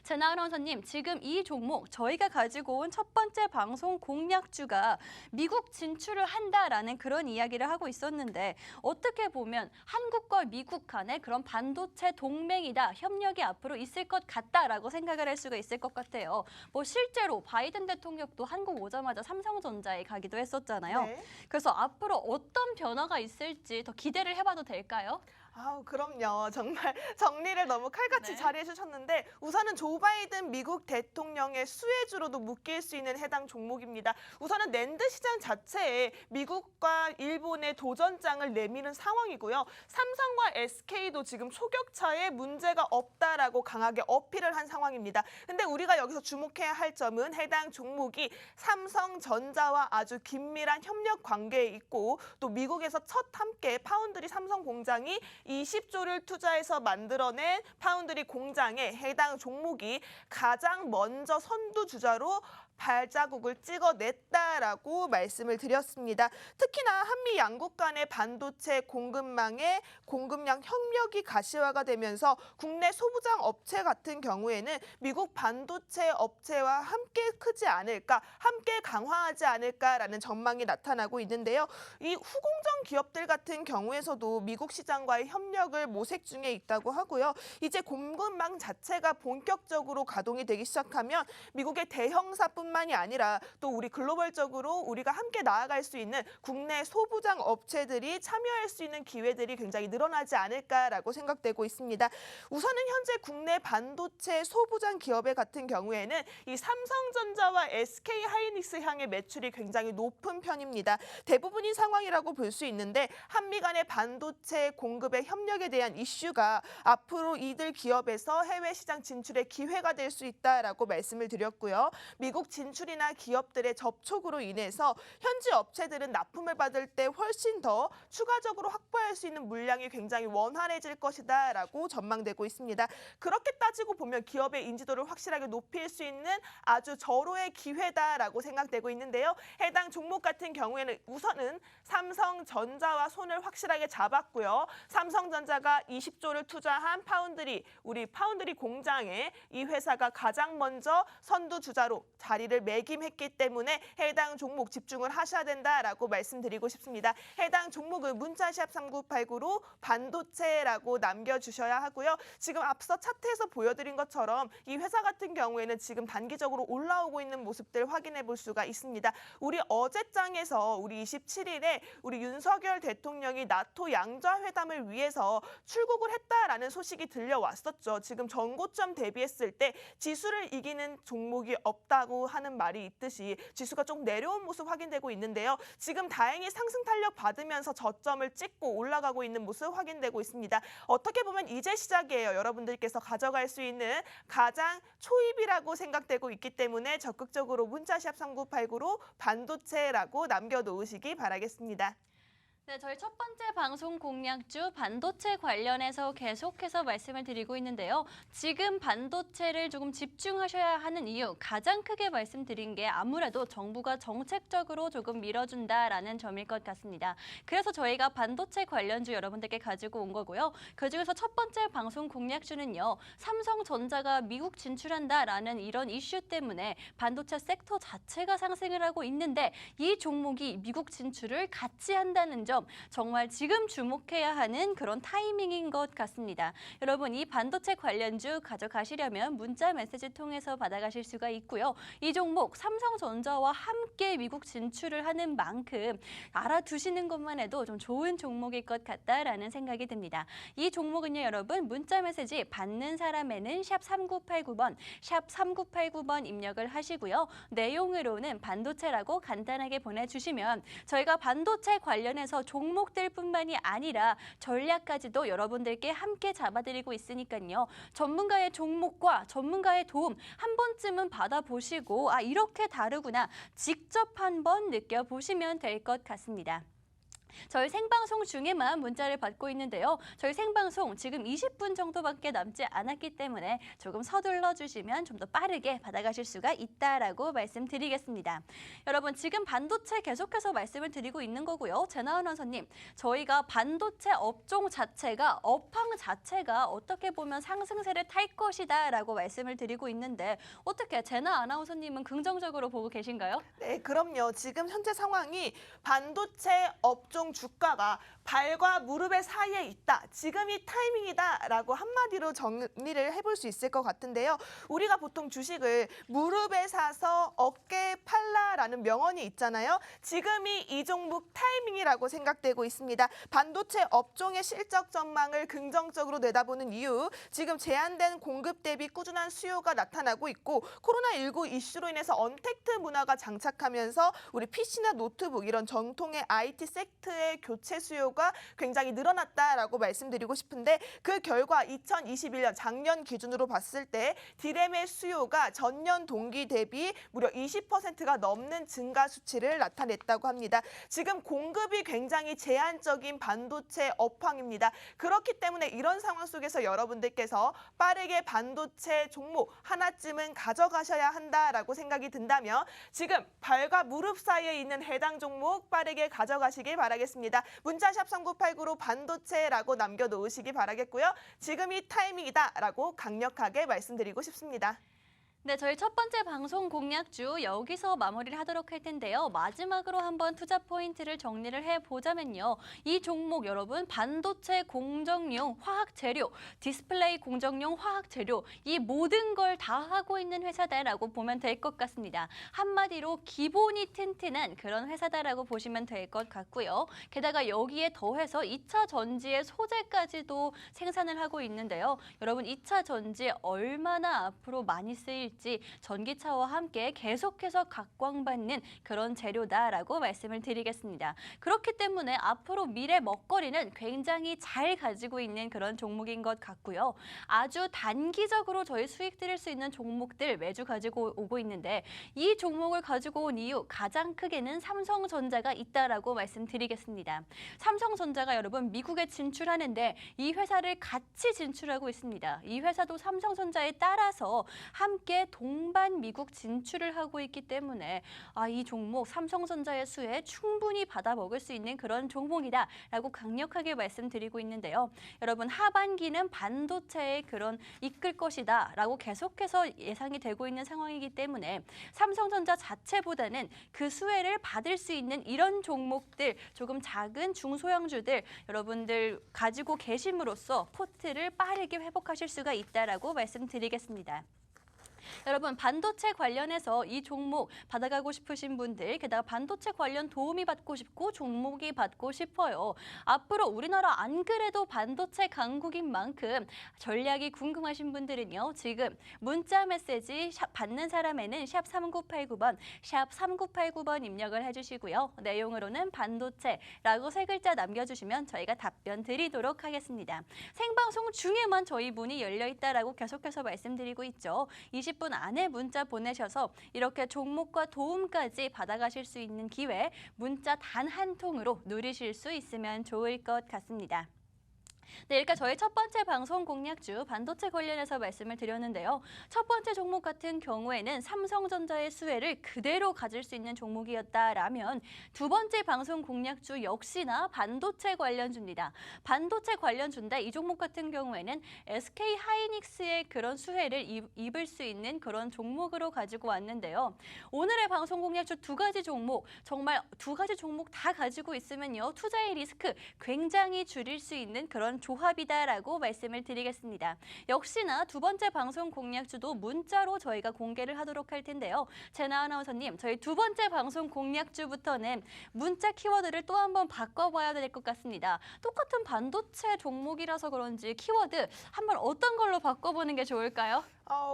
제나 아나운서님, 지금 이 종목 저희가 가지고 온 첫 번째 방송 공략주가 미국 진출을 한다라는 그런 이야기를 하고 있었는데 어떻게 보면 한국과 미국 간의 그런 반도체 동맹이다, 협력이 앞으로 있을 것 같다라고 생각을 할 수가 있을 것 같아요. 뭐 실제로 바이든 대통령도 한국 오자마자 삼성전자에 가기도 했었잖아요. 네. 그래서 앞으로 어떤 변화가 있을지 더 기대를 해봐도 될까요? 아우, 그럼요. 정말 정리를 너무 칼같이 네. 잘 해주셨는데 우선은 조 바이든 미국 대통령의 수혜주로도 묶일 수 있는 해당 종목입니다. 우선은 낸드 시장 자체에 미국과 일본의 도전장을 내미는 상황이고요. 삼성과 SK도 지금 초격차에 문제가 없다라고 강하게 어필을 한 상황입니다. 근데 우리가 여기서 주목해야 할 점은 해당 종목이 삼성전자와 아주 긴밀한 협력 관계에 있고 또 미국에서 첫 함께 파운드리 삼성 공장이 20조를 투자해서 만들어낸 파운드리 공장에 해당 종목이 가장 먼저 선두주자로 발자국을 찍어냈다라고 말씀을 드렸습니다. 특히나 한미 양국 간의 반도체 공급망의 공급량 협력이 가시화가 되면서 국내 소부장 업체 같은 경우에는 미국 반도체 업체와 함께 크지 않을까, 함께 강화하지 않을까라는 전망이 나타나고 있는데요. 이 후공정 기업들 같은 경우에서도 미국 시장과의 협력을 모색 중에 있다고 하고요. 이제 공급망 자체가 본격적으로 가동이 되기 시작하면 미국의 대형사뿐만이 아니라 또 우리 글로벌적으로 우리가 함께 나아갈 수 있는 국내 소부장 업체들이 참여할 수 있는 기회들이 굉장히 늘어나지 않을까라고 생각되고 있습니다. 우선은 현재 국내 반도체 소부장 기업의 같은 경우에는 이 삼성전자와 SK하이닉스 향의 매출이 굉장히 높은 편입니다. 대부분이 상황이라고 볼 수 있는데 한미 간의 반도체 공급의 협력에 대한 이슈가 앞으로 이들 기업에서 해외 시장 진출의 기회가 될 수 있다라고 말씀을 드렸고요. 미국 진출이나 기업들의 접촉으로 인해서 현지 업체들은 납품을 받을 때 훨씬 더 추가적으로 확보할 수 있는 물량이 굉장히 원활해질 것이다라고 전망되고 있습니다. 그렇게 따지고 보면 기업의 인지도를 확실하게 높일 수 있는 아주 절호의 기회다라고 생각되고 있는데요. 해당 종목 같은 경우에는 우선은 삼성전자와 손을 확실하게 잡았고요. 삼성전자가 20조를 투자한 우리 파운드리 공장에 이 회사가 가장 먼저 선두주자로 자리를 매김했기 때문에 해당 종목 집중을 하셔야 된다라고 말씀드리고 싶습니다. 해당 종목은 문자샵 3989로 반도체라고 남겨주셔야 하고요. 지금 앞서 차트에서 보여드린 것처럼 이 회사 같은 경우에는 지금 단기적으로 올라오고 있는 모습들 확인해 볼 수가 있습니다. 우리 어제장에서 우리 27일에 우리 윤석열 대통령이 나토 양자회담을 위해서 출국을 했다라는 소식이 들려왔었죠. 지금 전고점 대비했을 때 지수를 이기는 종목이 없다고 하는 말이 있듯이 지수가 좀 내려온 모습 확인되고 있는데요. 지금 다행히 상승 탄력 받으면서 저점을 찍고 올라가고 있는 모습 확인되고 있습니다. 어떻게 보면 이제 시작이에요. 여러분들께서 가져갈 수 있는 가장 초입이라고 생각되고 있기 때문에 적극적으로 문자샵 3989로 반도체라고 남겨놓으시기 바라겠습니다. 네, 저희 첫 번째 방송 공략주 반도체 관련해서 계속해서 말씀을 드리고 있는데요. 지금 반도체를 조금 집중하셔야 하는 이유, 가장 크게 말씀드린 게 아무래도 정부가 정책적으로 조금 밀어준다라는 점일 것 같습니다. 그래서 저희가 반도체 관련주 여러분들께 가지고 온 거고요. 그중에서 첫 번째 방송 공략주는요. 삼성전자가 미국 진출한다라는 이런 이슈 때문에 반도체 섹터 자체가 상승을 하고 있는데 이 종목이 미국 진출을 같이 한다는 점 정말 지금 주목해야 하는 그런 타이밍인 것 같습니다. 여러분 이 반도체 관련주 가져가시려면 문자 메시지 통해서 받아가실 수가 있고요. 이 종목 삼성전자와 함께 미국 진출을 하는 만큼 알아두시는 것만 해도 좀 좋은 종목일 것 같다라는 생각이 듭니다. 이 종목은요 여러분 문자 메시지 받는 사람에는 샵 3989번, 샵 3989번 입력을 하시고요. 내용으로는 반도체라고 간단하게 보내주시면 저희가 반도체 관련해서 종목들뿐만이 아니라 전략까지도 여러분들께 함께 잡아드리고 있으니까요. 전문가의 종목과 전문가의 도움 한 번쯤은 받아보시고 이렇게 다르구나 직접 한번 느껴보시면 될 것 같습니다. 저희 생방송 중에만 문자를 받고 있는데요. 저희 생방송 지금 20분 정도밖에 남지 않았기 때문에 조금 서둘러 주시면 좀 더 빠르게 받아가실 수가 있다라고 말씀드리겠습니다. 여러분 지금 반도체 계속해서 말씀을 드리고 있는 거고요. 제나은 원서님, 저희가 반도체 업종 자체가 업황 자체가 어떻게 보면 상승세를 탈 것이다라고 말씀을 드리고 있는데 어떻게 제나 아나운서님은 긍정적으로 보고 계신가요? 네, 그럼요. 지금 현재 상황이 반도체 업종 주가가 발과 무릎의 사이에 있다. 지금이 타이밍이다라고 한마디로 정리를 해볼 수 있을 것 같은데요. 우리가 보통 주식을 무릎에 사서 어깨에 팔라라는 명언이 있잖아요. 지금이 이 종목 타이밍이라고 생각되고 있습니다. 반도체 업종의 실적 전망을 긍정적으로 내다보는 이유, 지금 제한된 공급 대비 꾸준한 수요가 나타나고 있고 코로나19 이슈로 인해서 언택트 문화가 장착하면서 우리 PC나 노트북 이런 정통의 IT 섹터의 교체 수요가 굉장히 늘어났다라고 말씀드리고 싶은데 그 결과 2021년 작년 기준으로 봤을 때 디램의 수요가 전년 동기 대비 무려 20%가 넘는 증가 수치를 나타냈다고 합니다. 지금 공급이 굉장히 제한적인 반도체 업황입니다. 그렇기 때문에 이런 상황 속에서 여러분들께서 빠르게 반도체 종목 하나쯤은 가져가셔야 한다라고 생각이 든다면 지금 발과 무릎 사이에 있는 해당 종목 빠르게 가져가시길 바라겠습니다. 문자샵 3989로 반도체라고 남겨놓으시기 바라겠고요. 지금이 타이밍이다라고 강력하게 말씀드리고 싶습니다. 네, 저희 첫 번째 방송 공략주 여기서 마무리를 하도록 할 텐데요. 마지막으로 한번 투자 포인트를 정리를 해보자면요. 이 종목 여러분 반도체 공정용 화학 재료, 디스플레이 공정용 화학 재료 이 모든 걸 다 하고 있는 회사다라고 보면 될 것 같습니다. 한마디로 기본이 튼튼한 그런 회사다라고 보시면 될 것 같고요. 게다가 여기에 더해서 2차 전지의 소재까지도 생산을 하고 있는데요. 여러분 2차 전지 얼마나 앞으로 많이 쓰일지 전기차와 함께 계속해서 각광받는 그런 재료다라고 말씀을 드리겠습니다. 그렇기 때문에 앞으로 미래 먹거리는 굉장히 잘 가지고 있는 그런 종목인 것 같고요. 아주 단기적으로 저희 수익 드릴 수 있는 종목들 매주 가지고 오고 있는데 이 종목을 가지고 온 이유 가장 크게는 삼성전자가 있다라고 말씀드리겠습니다. 삼성전자가 여러분 미국에 진출하는데 이 회사를 같이 진출하고 있습니다. 이 회사도 삼성전자에 따라서 함께 동반 미국 진출을 하고 있기 때문에 이 종목 삼성전자의 수혜 충분히 받아먹을 수 있는 그런 종목이다라고 강력하게 말씀드리고 있는데요. 여러분 하반기는 반도체의 그런 이끌 것이다라고 계속해서 예상이 되고 있는 상황이기 때문에 삼성전자 자체보다는 그 수혜를 받을 수 있는 이런 종목들 조금 작은 중소형주들 여러분들 가지고 계심으로써 포트를 빠르게 회복하실 수가 있다라고 말씀드리겠습니다. 여러분 반도체 관련해서 이 종목 받아가고 싶으신 분들 게다가 반도체 관련 도움이 받고 싶고 종목이 받고 싶어요. 앞으로 우리나라 안 그래도 반도체 강국인 만큼 전략이 궁금하신 분들은요. 지금 문자 메시지 받는 사람에는 샵 3989번, 샵 3989번 입력을 해주시고요. 내용으로는 반도체라고 세 글자 남겨주시면 저희가 답변 드리도록 하겠습니다. 생방송 중에만 저희 문이 열려있다라고 계속해서 말씀드리고 있죠. 20분 안에 문자 보내셔서 이렇게 종목과 도움까지 받아가실 수 있는 기회 문자 단 한 통으로 누리실 수 있으면 좋을 것 같습니다. 네, 그러니까 저희 첫 번째 방송 공략주 반도체 관련해서 말씀을 드렸는데요. 첫 번째 종목 같은 경우에는 삼성전자의 수혜를 그대로 가질 수 있는 종목이었다라면 두 번째 방송 공략주 역시나 반도체 관련주입니다. 반도체 관련주인데 이 종목 같은 경우에는 SK 하이닉스의 그런 수혜를 입을 수 있는 그런 종목으로 가지고 왔는데요. 오늘의 방송 공략주 두 가지 종목, 정말 두 가지 종목 다 가지고 있으면요. 투자의 리스크 굉장히 줄일 수 있는 그런 조합이다라고 말씀을 드리겠습니다. 역시나 두 번째 방송 공략주도 문자로 저희가 공개를 하도록 할 텐데요. 제나 아나운서님, 저희 두 번째 방송 공략주부터는 문자 키워드를 또 한번 바꿔봐야 될 것 같습니다. 똑같은 반도체 종목이라서 그런지 키워드 한번 어떤 걸로 바꿔보는 게 좋을까요?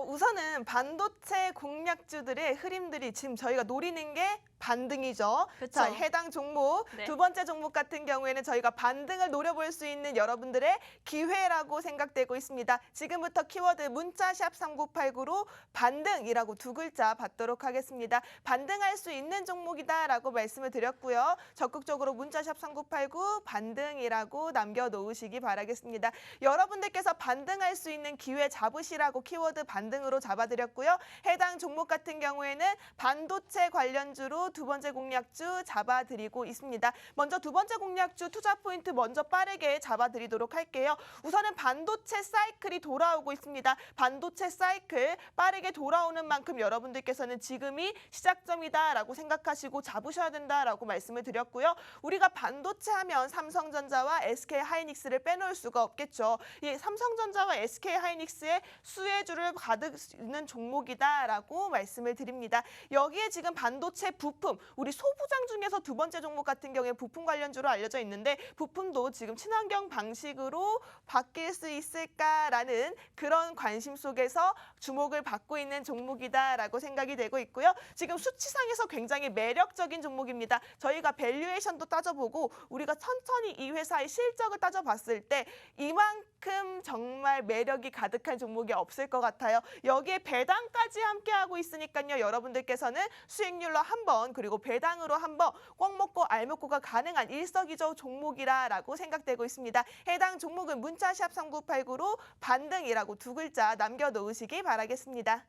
우선은 반도체 공략주들의 흐름들이 지금 저희가 노리는 게 반등이죠. 그쵸. 자, 해당 종목 네. 두 번째 종목 같은 경우에는 저희가 반등을 노려볼 수 있는 여러분들의 기회라고 생각되고 있습니다. 지금부터 키워드 문자샵 3989로 반등이라고 두 글자 받도록 하겠습니다. 반등할 수 있는 종목이다라고 말씀을 드렸고요. 적극적으로 문자샵 3989 반등이라고 남겨놓으시기 바라겠습니다. 여러분들께서 반등할 수 있는 기회 잡으시라고 키워드 반등으로 잡아드렸고요. 해당 종목 같은 경우에는 반도체 관련주로 두 번째 공략주 잡아드리고 있습니다. 먼저 두 번째 공략주 투자 포인트 먼저 빠르게 잡아드리도록 할게요. 우선은 반도체 사이클이 돌아오고 있습니다. 반도체 사이클 빠르게 돌아오는 만큼 여러분들께서는 지금이 시작점이다라고 생각하시고 잡으셔야 된다라고 말씀을 드렸고요. 우리가 반도체 하면 삼성전자와 SK 하이닉스를 빼놓을 수가 없겠죠. 이 삼성전자와 SK 하이닉스의 수혜주를 가득 있는 종목이다라고 말씀을 드립니다. 여기에 지금 반도체 부품, 우리 소부장 중에서 두 번째 종목 같은 경우에 부품 관련주로 알려져 있는데 부품도 지금 친환경 방식으로 바뀔 수 있을까라는 그런 관심 속에서 주목을 받고 있는 종목이다라고 생각이 되고 있고요. 지금 수치상에서 굉장히 매력적인 종목입니다. 저희가 밸류에이션도 따져보고 우리가 천천히 이 회사의 실적을 따져봤을 때 이만큼 정말 매력이 가득한 종목이 없을 것 같아요. 여기에 배당까지 함께하고 있으니까요. 여러분들께서는 수익률로 한 번 그리고 배당으로 한 번 꽉 먹고 알 먹고가 가능한 일석이조 종목이라고 생각되고 있습니다. 해당 종목은 문자샵 3989로 반등이라고 두 글자 남겨놓으시기 바라겠습니다.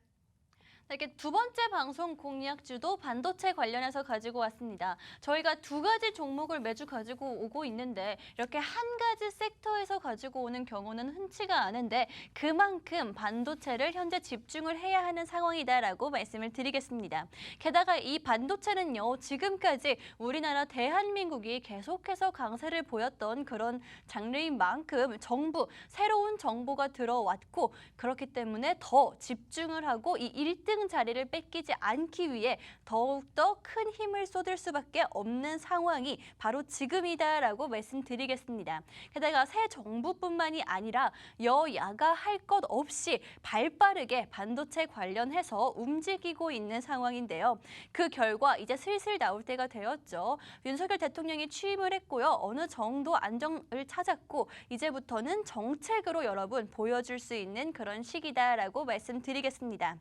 이렇게 두 번째 방송 공약주도 반도체 관련해서 가지고 왔습니다. 저희가 두 가지 종목을 매주 가지고 오고 있는데 이렇게 한 가지 섹터에서 가지고 오는 경우는 흔치가 않은데 그만큼 반도체를 현재 집중을 해야 하는 상황이다라고 말씀을 드리겠습니다. 게다가 이 반도체는요, 지금까지 우리나라 대한민국이 계속해서 강세를 보였던 그런 장르인 만큼 새로운 정부가 들어왔고 그렇기 때문에 더 집중을 하고 이 1등 자리를 뺏기지 않기 위해 더욱더 큰 힘을 쏟을 수밖에 없는 상황이 바로 지금이다라고 말씀드리겠습니다. 게다가 새 정부뿐만이 아니라 여야가 할 것 없이 발빠르게 반도체 관련해서 움직이고 있는 상황인데요. 그 결과 이제 슬슬 나올 때가 되었죠. 윤석열 대통령이 취임을 했고요. 어느 정도 안정을 찾았고 이제부터는 정책으로 여러분 보여줄 수 있는 그런 시기다라고 말씀드리겠습니다.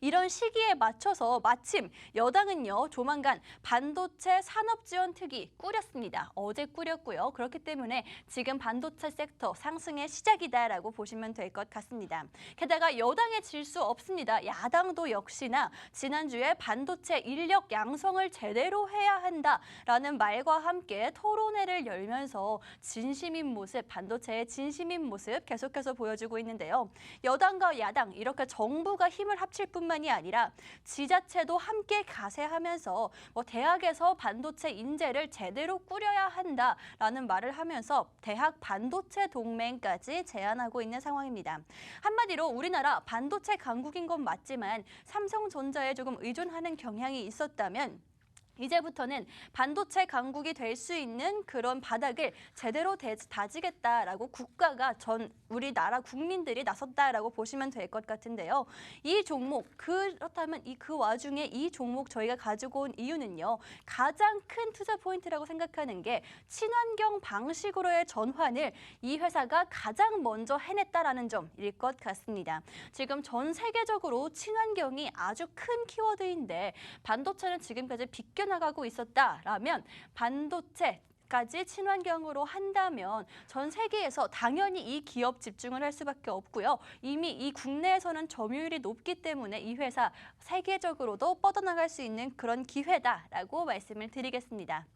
이런 시기에 맞춰서 마침 여당은요, 조만간 반도체 산업지원특위 꾸렸습니다. 어제 꾸렸고요. 그렇기 때문에 지금 반도체 섹터 상승의 시작이다라고 보시면 될 것 같습니다. 게다가 여당에 질 수 없습니다. 야당도 역시나 지난주에 반도체 인력 양성을 제대로 해야 한다라는 말과 함께 토론회를 열면서 진심인 모습, 반도체의 진심인 모습 계속해서 보여주고 있는데요. 여당과 야당 이렇게 정부가 힘을 합칠 뿐만이 아니라 지자체도 함께 가세하면서 대학에서 반도체 인재를 제대로 꾸려야 한다라는 말을 하면서 대학 반도체 동맹까지 제안하고 있는 상황입니다. 한마디로 우리나라 반도체 강국인 건 맞지만 삼성전자에 조금 의존하는 경향이 있었다면 이제부터는 반도체 강국이 될 수 있는 그런 바닥을 제대로 다지겠다라고 국가가 우리나라 국민들이 나섰다라고 보시면 될 것 같은데요. 이 종목, 그렇다면 그 와중에 이 종목 저희가 가지고 온 이유는요. 가장 큰 투자 포인트라고 생각하는 게 친환경 방식으로의 전환을 이 회사가 가장 먼저 해냈다라는 점일 것 같습니다. 지금 전 세계적으로 친환경이 아주 큰 키워드인데 반도체는 지금까지 비껴나가고 있었다라면 반도체까지 친환경으로 한다면 전 세계에서 당연히 이 기업 집중을 할 수밖에 없고요. 이미 이 국내에서는 점유율이 높기 때문에 이 회사 세계적으로도 뻗어나갈 수 있는 그런 기회다라고 말씀을 드리겠습니다.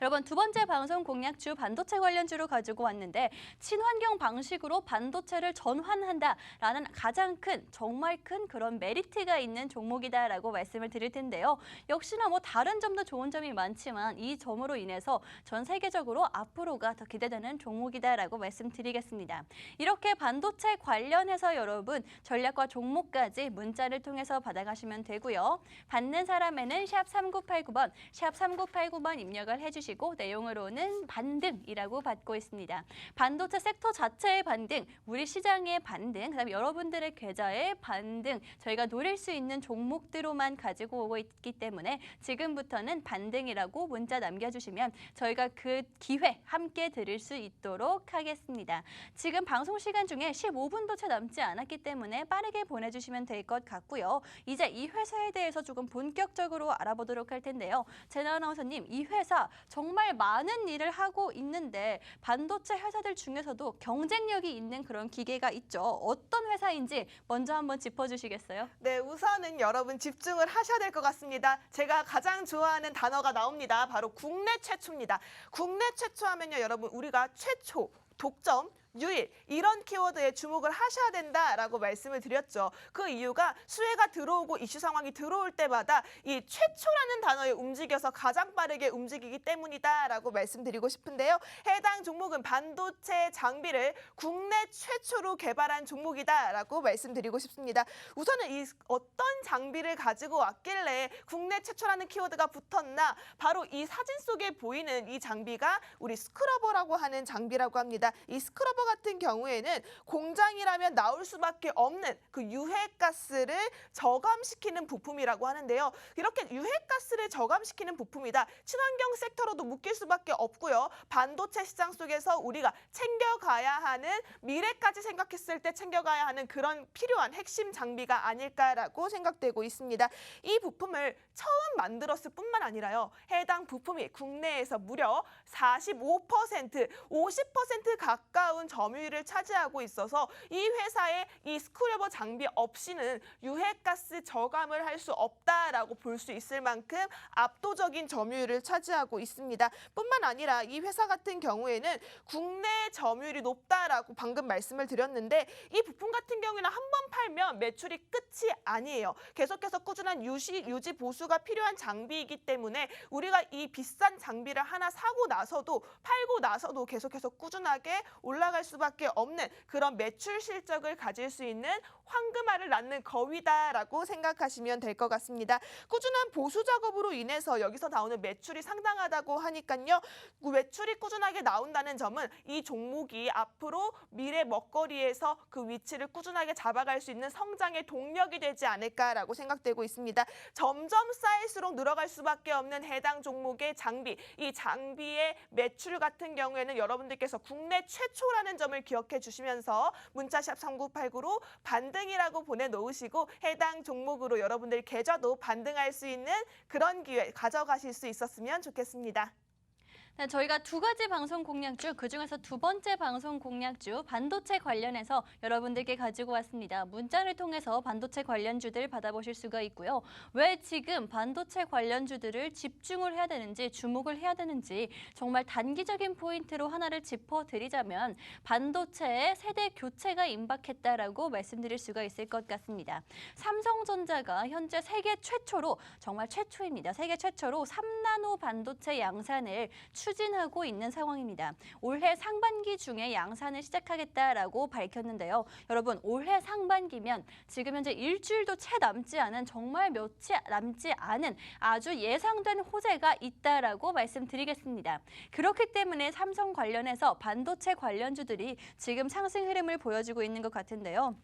여러분, 두 번째 방송 공약주 반도체 관련주로 가지고 왔는데 친환경 방식으로 반도체를 전환한다라는 가장 큰, 정말 큰 그런 메리트가 있는 종목이다라고 말씀을 드릴 텐데요. 역시나 다른 점도 좋은 점이 많지만 이 점으로 인해서 전 세계적으로 앞으로가 더 기대되는 종목이다라고 말씀드리겠습니다. 이렇게 반도체 관련해서 여러분 전략과 종목까지 문자를 통해서 받아가시면 되고요. 받는 사람에는 샵 3989번, 샵 3989번 입력을 해주시고 내용으로는 반등이라고 받고 있습니다. 반도체 섹터 자체의 반등, 우리 시장의 반등, 그다음에 여러분들의 계좌의 반등, 저희가 노릴 수 있는 종목들로만 가지고 오고 있기 때문에 지금부터는 반등이라고 문자 남겨주시면 저희가 그 기회 함께 드릴 수 있도록 하겠습니다. 지금 방송 시간 중에 15분도 채 남지 않았기 때문에 빠르게 보내주시면 될 것 같고요. 이제 이 회사에 대해서 조금 본격적으로 알아보도록 할 텐데요. 제나 아나운서님, 이 회사 정말 많은 일을 하고 있는데 반도체 회사들 중에서도 경쟁력이 있는 그런 기계가 있죠. 어떤 회사인지 먼저 한번 짚어주시겠어요? 네, 우선은 여러분 집중을 하셔야 될 것 같습니다. 제가 가장 좋아하는 단어가 나옵니다. 바로 국내 최초입니다. 국내 최초 하면요, 여러분 우리가 최초, 독점, 유일 이런 키워드에 주목을 하셔야 된다라고 말씀을 드렸죠. 그 이유가 수혜가 들어오고 이슈 상황이 들어올 때마다 이 최초라는 단어에 움직여서 가장 빠르게 움직이기 때문이다라고 말씀드리고 싶은데요. 해당 종목은 반도체 장비를 국내 최초로 개발한 종목이다라고 말씀드리고 싶습니다. 우선은 이 어떤 장비를 가지고 왔길래 국내 최초라는 키워드가 붙었나, 바로 이 사진 속에 보이는 이 장비가 우리 스크러버라고 하는 장비라고 합니다. 이 스크러버 같은 경우에는 공장이라면 나올 수밖에 없는 그 유해가스를 저감시키는 부품이라고 하는데요. 이렇게 유해가스를 저감시키는 부품이다. 친환경 섹터로도 묶일 수밖에 없고요. 반도체 시장 속에서 우리가 챙겨가야 하는, 미래까지 생각했을 때 챙겨가야 하는 그런 필요한 핵심 장비가 아닐까라고 생각되고 있습니다. 이 부품을 처음 만들었을 뿐만 아니라요. 해당 부품이 국내에서 무려 45%, 50% 가까운 점유율을 차지하고 있어서 이 회사의 이 스크러버 장비 없이는 유해가스 저감을 할 수 없다라고 볼 수 있을 만큼 압도적인 점유율을 차지하고 있습니다. 뿐만 아니라 이 회사 같은 경우에는 국내 점유율이 높다라고 방금 말씀을 드렸는데 이 부품 같은 경우에는 한 번 팔면 매출이 끝이 아니에요. 계속해서 꾸준한 유지 보수가 필요한 장비이기 때문에 우리가 이 비싼 장비를 하나 사고 나서도 팔고 나서도 계속해서 꾸준하게 올라갈 수밖에 없는 그런 매출 실적을 가질 수 있는 황금알을 낳는 거위다라고 생각하시면 될 것 같습니다. 꾸준한 보수 작업으로 인해서 여기서 나오는 매출이 상당하다고 하니까요. 매출이 꾸준하게 나온다는 점은 이 종목이 앞으로 미래 먹거리에서 그 위치를 꾸준하게 잡아갈 수 있는 성장의 동력이 되지 않을까라고 생각되고 있습니다. 점점 쌓일수록 늘어갈 수밖에 없는 해당 종목의 장비, 이 장비의 매출 같은 경우에는 여러분들께서 국내 최초라는 점을 기억해 주시면서 문자샵 3989로 반등이라고 보내놓으시고 해당 종목으로 여러분들 계좌도 반등할 수 있는 그런 기회 가져가실 수 있었으면 좋겠습니다. 네, 저희가 두 가지 방송 공략주, 그중에서 두 번째 방송 공략주 반도체 관련해서 여러분들께 가지고 왔습니다. 문자를 통해서 반도체 관련주들 받아보실 수가 있고요. 왜 지금 반도체 관련주들을 집중을 해야 되는지, 주목을 해야 되는지 정말 단기적인 포인트로 하나를 짚어드리자면 반도체의 세대 교체가 임박했다라고 말씀드릴 수가 있을 것 같습니다. 삼성전자가 현재 세계 최초로, 정말 최초입니다. 세계 최초로 3나노 반도체 양산을 추진하고 있는 상황입니다. 올해 상반기 중에 양산을 시작하겠다라고 밝혔는데요. 여러분, 올해 상반기면 지금 현재 일주일도 채 남지 않은, 정말 며칠 남지 않은 아주 예상된 호재가 있다라고 말씀드리겠습니다. 그렇기 때문에 삼성 관련해서 반도체 관련주들이 지금 상승 흐름을 보여주고 있는 것 같은데요.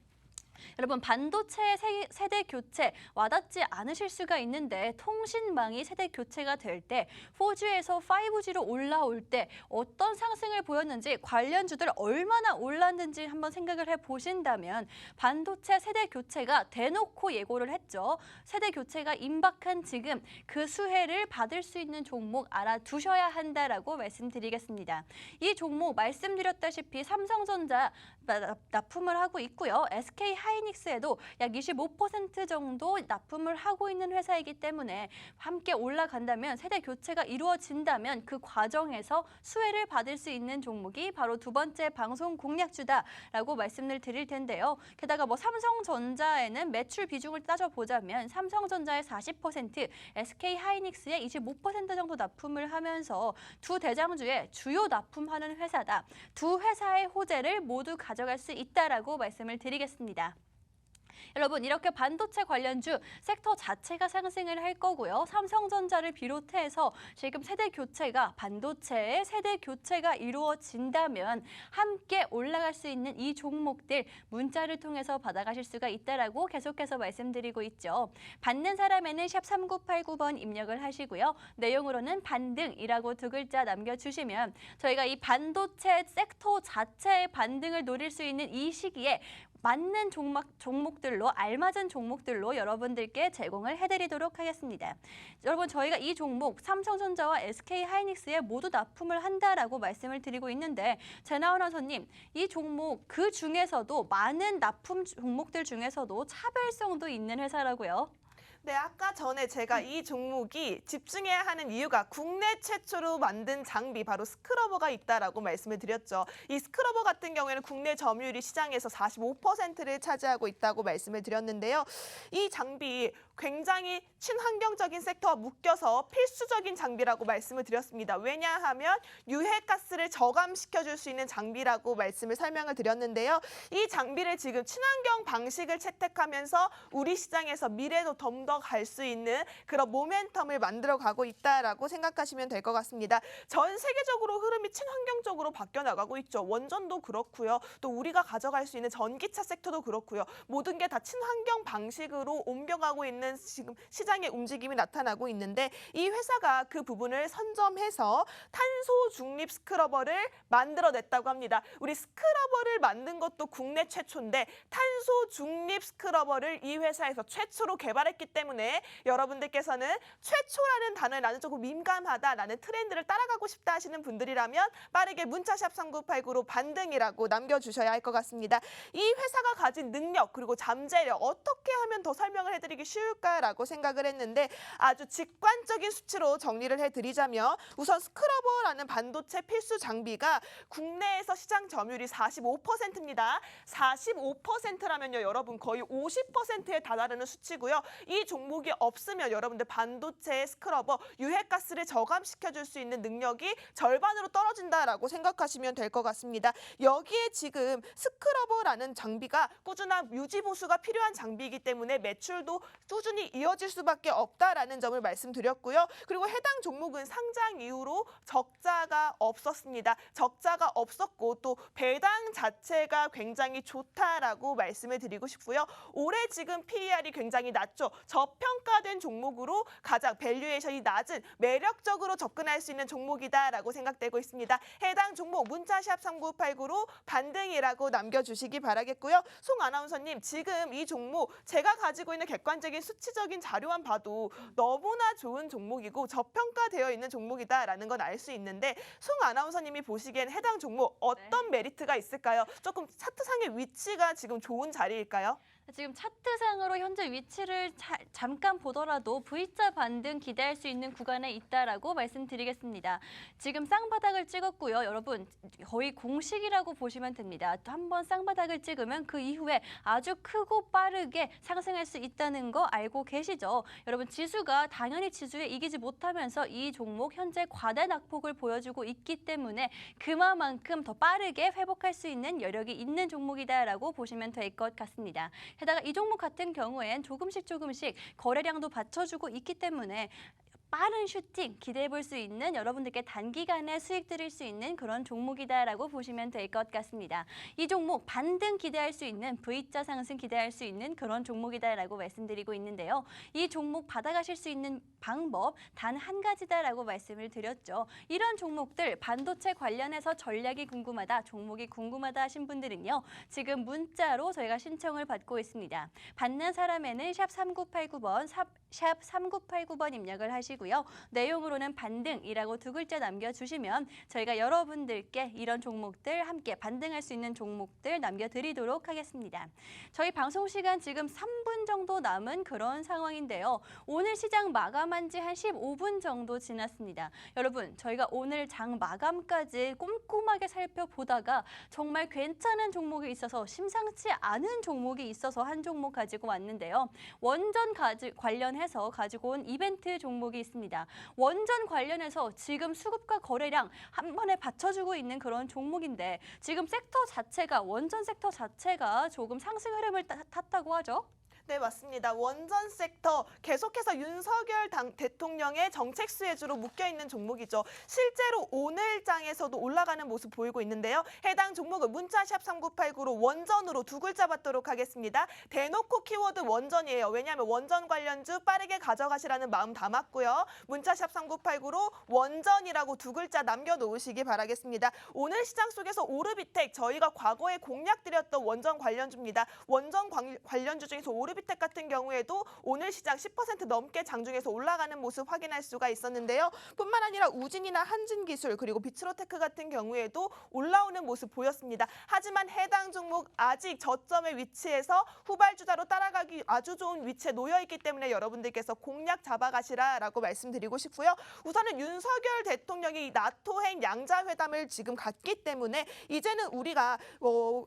여러분, 반도체의 세대 교체 와닿지 않으실 수가 있는데 통신망이 세대 교체가 될 때 4G에서 5G로 올라올 때 어떤 상승을 보였는지, 관련주들 얼마나 올랐는지 한번 생각을 해보신다면 반도체 세대 교체가 대놓고 예고를 했죠. 세대 교체가 임박한 지금 그 수혜를 받을 수 있는 종목 알아두셔야 한다라고 말씀드리겠습니다. 이 종목 말씀드렸다시피 삼성전자 납품을 하고 있고요. SK 하이닉스에도 약 25% 정도 납품을 하고 있는 회사이기 때문에 함께 올라간다면, 세대 교체가 이루어진다면 그 과정에서 수혜를 받을 수 있는 종목이 바로 두 번째 방송 공략주다라고 말씀을 드릴 텐데요. 게다가 삼성전자에는 매출 비중을 따져보자면 삼성전자의 40%, SK 하이닉스의 25% 정도 납품을 하면서 두 대장주의 주요 납품하는 회사다. 두 회사의 호재를 모두 가져갈 수 있다라고 말씀을 드리겠습니다. 여러분, 이렇게 반도체 관련주 섹터 자체가 상승을 할 거고요. 삼성전자를 비롯해서 지금 반도체의 세대 교체가 이루어진다면 함께 올라갈 수 있는 이 종목들 문자를 통해서 받아가실 수가 있다라고 계속해서 말씀드리고 있죠. 받는 사람에는 샵 3989번 입력을 하시고요. 내용으로는 반등이라고 두 글자 남겨주시면 저희가 이 반도체 섹터 자체의 반등을 노릴 수 있는 이 시기에 맞는 종목들로, 알맞은 종목들로 여러분들께 제공을 해드리도록 하겠습니다. 여러분, 저희가 이 종목 삼성전자와 SK 하이닉스에 모두 납품을 한다라고 말씀을 드리고 있는데, 제나원 아나운서님, 이 종목 그 중에서도 많은 납품 종목들 중에서도 차별성도 있는 회사라고요. 네, 아까 전에 제가 이 종목이 집중해야 하는 이유가 국내 최초로 만든 장비, 바로 스크러버가 있다라고 말씀을 드렸죠. 이 스크러버 같은 경우에는 국내 점유율이 시장에서 45%를 차지하고 있다고 말씀을 드렸는데요. 이 장비 굉장히 친환경적인 섹터와 묶여서 필수적인 장비라고 말씀을 드렸습니다. 왜냐하면 유해가스를 저감시켜줄 수 있는 장비라고 말씀을 설명을 드렸는데요. 이 장비를 지금 친환경 방식을 채택하면서 우리 시장에서 미래도 좀 더 갈 수 있는 그런 모멘텀을 만들어가고 있다라고 생각하시면 될 것 같습니다. 전 세계적으로 흐름이 친환경적으로 바뀌어 나가고 있죠. 원전도 그렇고요. 또 우리가 가져갈 수 있는 전기차 섹터도 그렇고요. 모든 게 다 친환경 방식으로 옮겨가고 있는 지금 시장의 움직임이 나타나고 있는데, 이 회사가 그 부분을 선점해서 탄소 중립 스크러버를 만들어냈다고 합니다. 우리 스크러버를 만든 것도 국내 최초인데 탄소 중립 스크러버를 이 회사에서 최초로 개발했기 때문에 때문에 여러분들께서는 최초라는 단어에 나는 조금 민감하다, 나는 트렌드를 따라가고 싶다 하시는 분들이라면 빠르게 문자샵 3989로 반등이라고 남겨주셔야 할 것 같습니다. 이 회사가 가진 능력 그리고 잠재력 어떻게 하면 더 설명을 해드리기 쉬울까라고 생각을 했는데 아주 직관적인 수치로 정리를 해드리자면 우선 스크러버라는 반도체 필수 장비가 국내에서 시장 점유율이 45%입니다. 45%라면요 여러분 거의 50%에 다다르는 수치고요. 이 종목이 없으면 여러분들 반도체 스크러버 유해가스를 저감시켜줄 수 있는 능력이 절반으로 떨어진다라고 생각하시면 될 것 같습니다. 여기에 지금 스크러버라는 장비가 꾸준한 유지 보수가 필요한 장비이기 때문에 매출도 꾸준히 이어질 수밖에 없다라는 점을 말씀드렸고요. 그리고 해당 종목은 상장 이후로 적자가 없었습니다. 적자가 없었고 또 배당 자체가 굉장히 좋다라고 말씀을 드리고 싶고요. 올해 지금 PER이 굉장히 낮죠. 저평가된 종목으로 가장 밸류에이션이 낮은 매력적으로 접근할 수 있는 종목이다라고 생각되고 있습니다. 해당 종목 문자샵 3989로 반등이라고 남겨주시기 바라겠고요. 송 아나운서님 지금 이 종목 제가 가지고 있는 객관적인 수치적인 자료만 봐도 너무나 좋은 종목이고 저평가되어 있는 종목이다라는 건 알 수 있는데 송 아나운서님이 보시기엔 해당 종목 어떤 메리트가 있을까요? 조금 차트상의 위치가 지금 좋은 자리일까요? 지금 차트상으로 현재 위치를 잠깐 보더라도 V자 반등 기대할 수 있는 구간에 있다라고 말씀드리겠습니다. 지금 쌍바닥을 찍었고요. 여러분 거의 공식이라고 보시면 됩니다. 한번 쌍바닥을 찍으면 그 이후에 아주 크고 빠르게 상승할 수 있다는 거 알고 계시죠? 여러분 지수가 당연히 지수에 이기지 못하면서 이 종목 현재 과대 낙폭을 보여주고 있기 때문에 그만큼 더 빠르게 회복할 수 있는 여력이 있는 종목이다라고 보시면 될 것 같습니다. 게다가 이 종목 같은 경우엔 조금씩 거래량도 받쳐주고 있기 때문에 빠른 슈팅 기대해 볼 수 있는 여러분들께 단기간에 수익 드릴 수 있는 그런 종목이다라고 보시면 될 것 같습니다. 이 종목 반등 기대할 수 있는 V자 상승 기대할 수 있는 그런 종목이다라고 말씀드리고 있는데요. 이 종목 받아가실 수 있는 방법 단 한 가지다라고 말씀을 드렸죠. 이런 종목들 반도체 관련해서 전략이 궁금하다, 종목이 궁금하다 하신 분들은요. 지금 문자로 저희가 신청을 받고 있습니다. 받는 사람에는 샵 3989번, 샵 3989번 입력을 하시고 내용으로는 반등이라고 두 글자 남겨주시면 저희가 여러분들께 이런 종목들 함께 반등할 수 있는 종목들 남겨드리도록 하겠습니다. 저희 방송 시간 지금 3분 정도 남은 그런 상황인데요. 오늘 시장 마감한 지 한 15분 정도 지났습니다. 여러분 저희가 오늘 장 마감까지 꼼꼼하게 살펴보다가 정말 괜찮은 종목이 있어서 심상치 않은 종목이 있어서 한 종목 가지고 왔는데요. 원전 관련해서 가지고 온 이벤트 종목이 있습니다. 원전 관련해서 지금 수급과 거래량 한 번에 받쳐주고 있는 그런 종목인데 지금 원전 섹터 자체가 조금 상승 흐름을 탔다고 하죠. 네, 맞습니다. 원전 섹터 계속해서 윤석열 대통령의 정책 수혜주로 묶여있는 종목이죠. 실제로 오늘 장에서도 올라가는 모습 보이고 있는데요. 해당 종목은 문자샵 3989로 원전으로 두 글자 받도록 하겠습니다. 대놓고 키워드 원전이에요. 왜냐하면 원전 관련주 빠르게 가져가시라는 마음 담았고요. 문자샵 3989로 원전이라고 두 글자 남겨놓으시기 바라겠습니다. 오늘 시장 속에서 오르비텍 저희가 과거에 공략드렸던 원전 관련주입니다. 원전 관련주 중에서 오르비텍 같은 경우에도 오늘 시장 10% 넘게 장중에서 올라가는 모습 확인할 수가 있었는데요. 뿐만 아니라 우진이나 한진기술 그리고 비츠로테크 같은 경우에도 올라오는 모습 보였습니다. 하지만 해당 종목 아직 저점의 위치에서 후발주자로 따라가기 아주 좋은 위치에 놓여있기 때문에 여러분들께서 공략 잡아가시라라고 말씀드리고 싶고요. 우선은 윤석열 대통령이 나토행 양자회담을 지금 갖기 때문에 이제는 우리가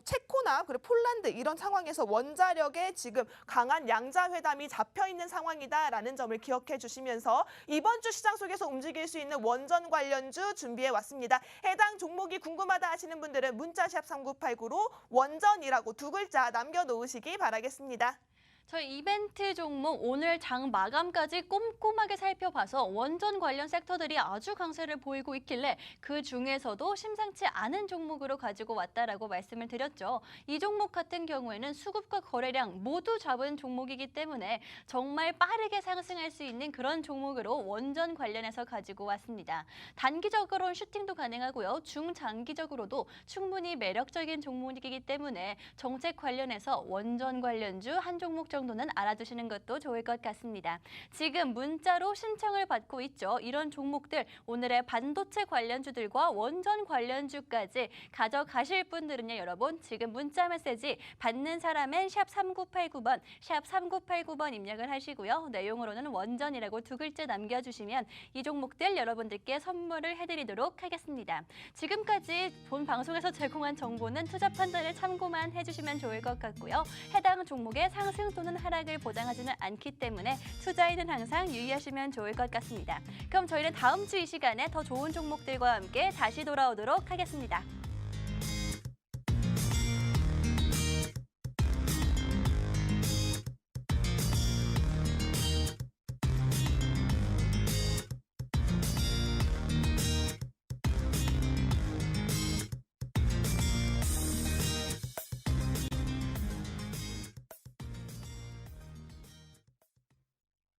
체코나 그리고 폴란드 이런 상황에서 원자력에 지금 강한 양자회담이 잡혀있는 상황이다라는 점을 기억해 주시면서 이번 주 시장 속에서 움직일 수 있는 원전 관련주 준비해 왔습니다. 해당 종목이 궁금하다 하시는 분들은 문자샵 3989로 원전이라고 두 글자 남겨놓으시기 바라겠습니다. 저희 이벤트 종목 오늘 장 마감까지 꼼꼼하게 살펴봐서 원전 관련 섹터들이 아주 강세를 보이고 있길래 그 중에서도 심상치 않은 종목으로 가지고 왔다라고 말씀을 드렸죠. 이 종목 같은 경우에는 수급과 거래량 모두 잡은 종목이기 때문에 정말 빠르게 상승할 수 있는 그런 종목으로 원전 관련해서 가지고 왔습니다. 단기적으로는 슈팅도 가능하고요. 중장기적으로도 충분히 매력적인 종목이기 때문에 정책 관련해서 원전 관련주 한 종목 정도는 알아두시는 것도 좋을 것 같습니다. 지금 문자로 신청을 받고 있죠. 이런 종목들 오늘의 반도체 관련주들과 원전 관련주까지 가져가실 분들은요. 여러분 지금 문자 메시지 받는 사람은 샵 3989번, 샵 3989번 입력을 하시고요. 내용으로는 원전이라고 두 글자 남겨주시면 이 종목들 여러분들께 선물을 해드리도록 하겠습니다. 지금까지 본 방송에서 제공한 정보는 투자 판단을 참고만 해주시면 좋을 것 같고요. 해당 종목의 상승 또는 하락을 보장하지는 않기 때문에 투자에는 항상 유의하시면 좋을 것 같습니다. 그럼 저희는 다음 주 이 시간에 더 좋은 종목들과 함께 다시 돌아오도록 하겠습니다.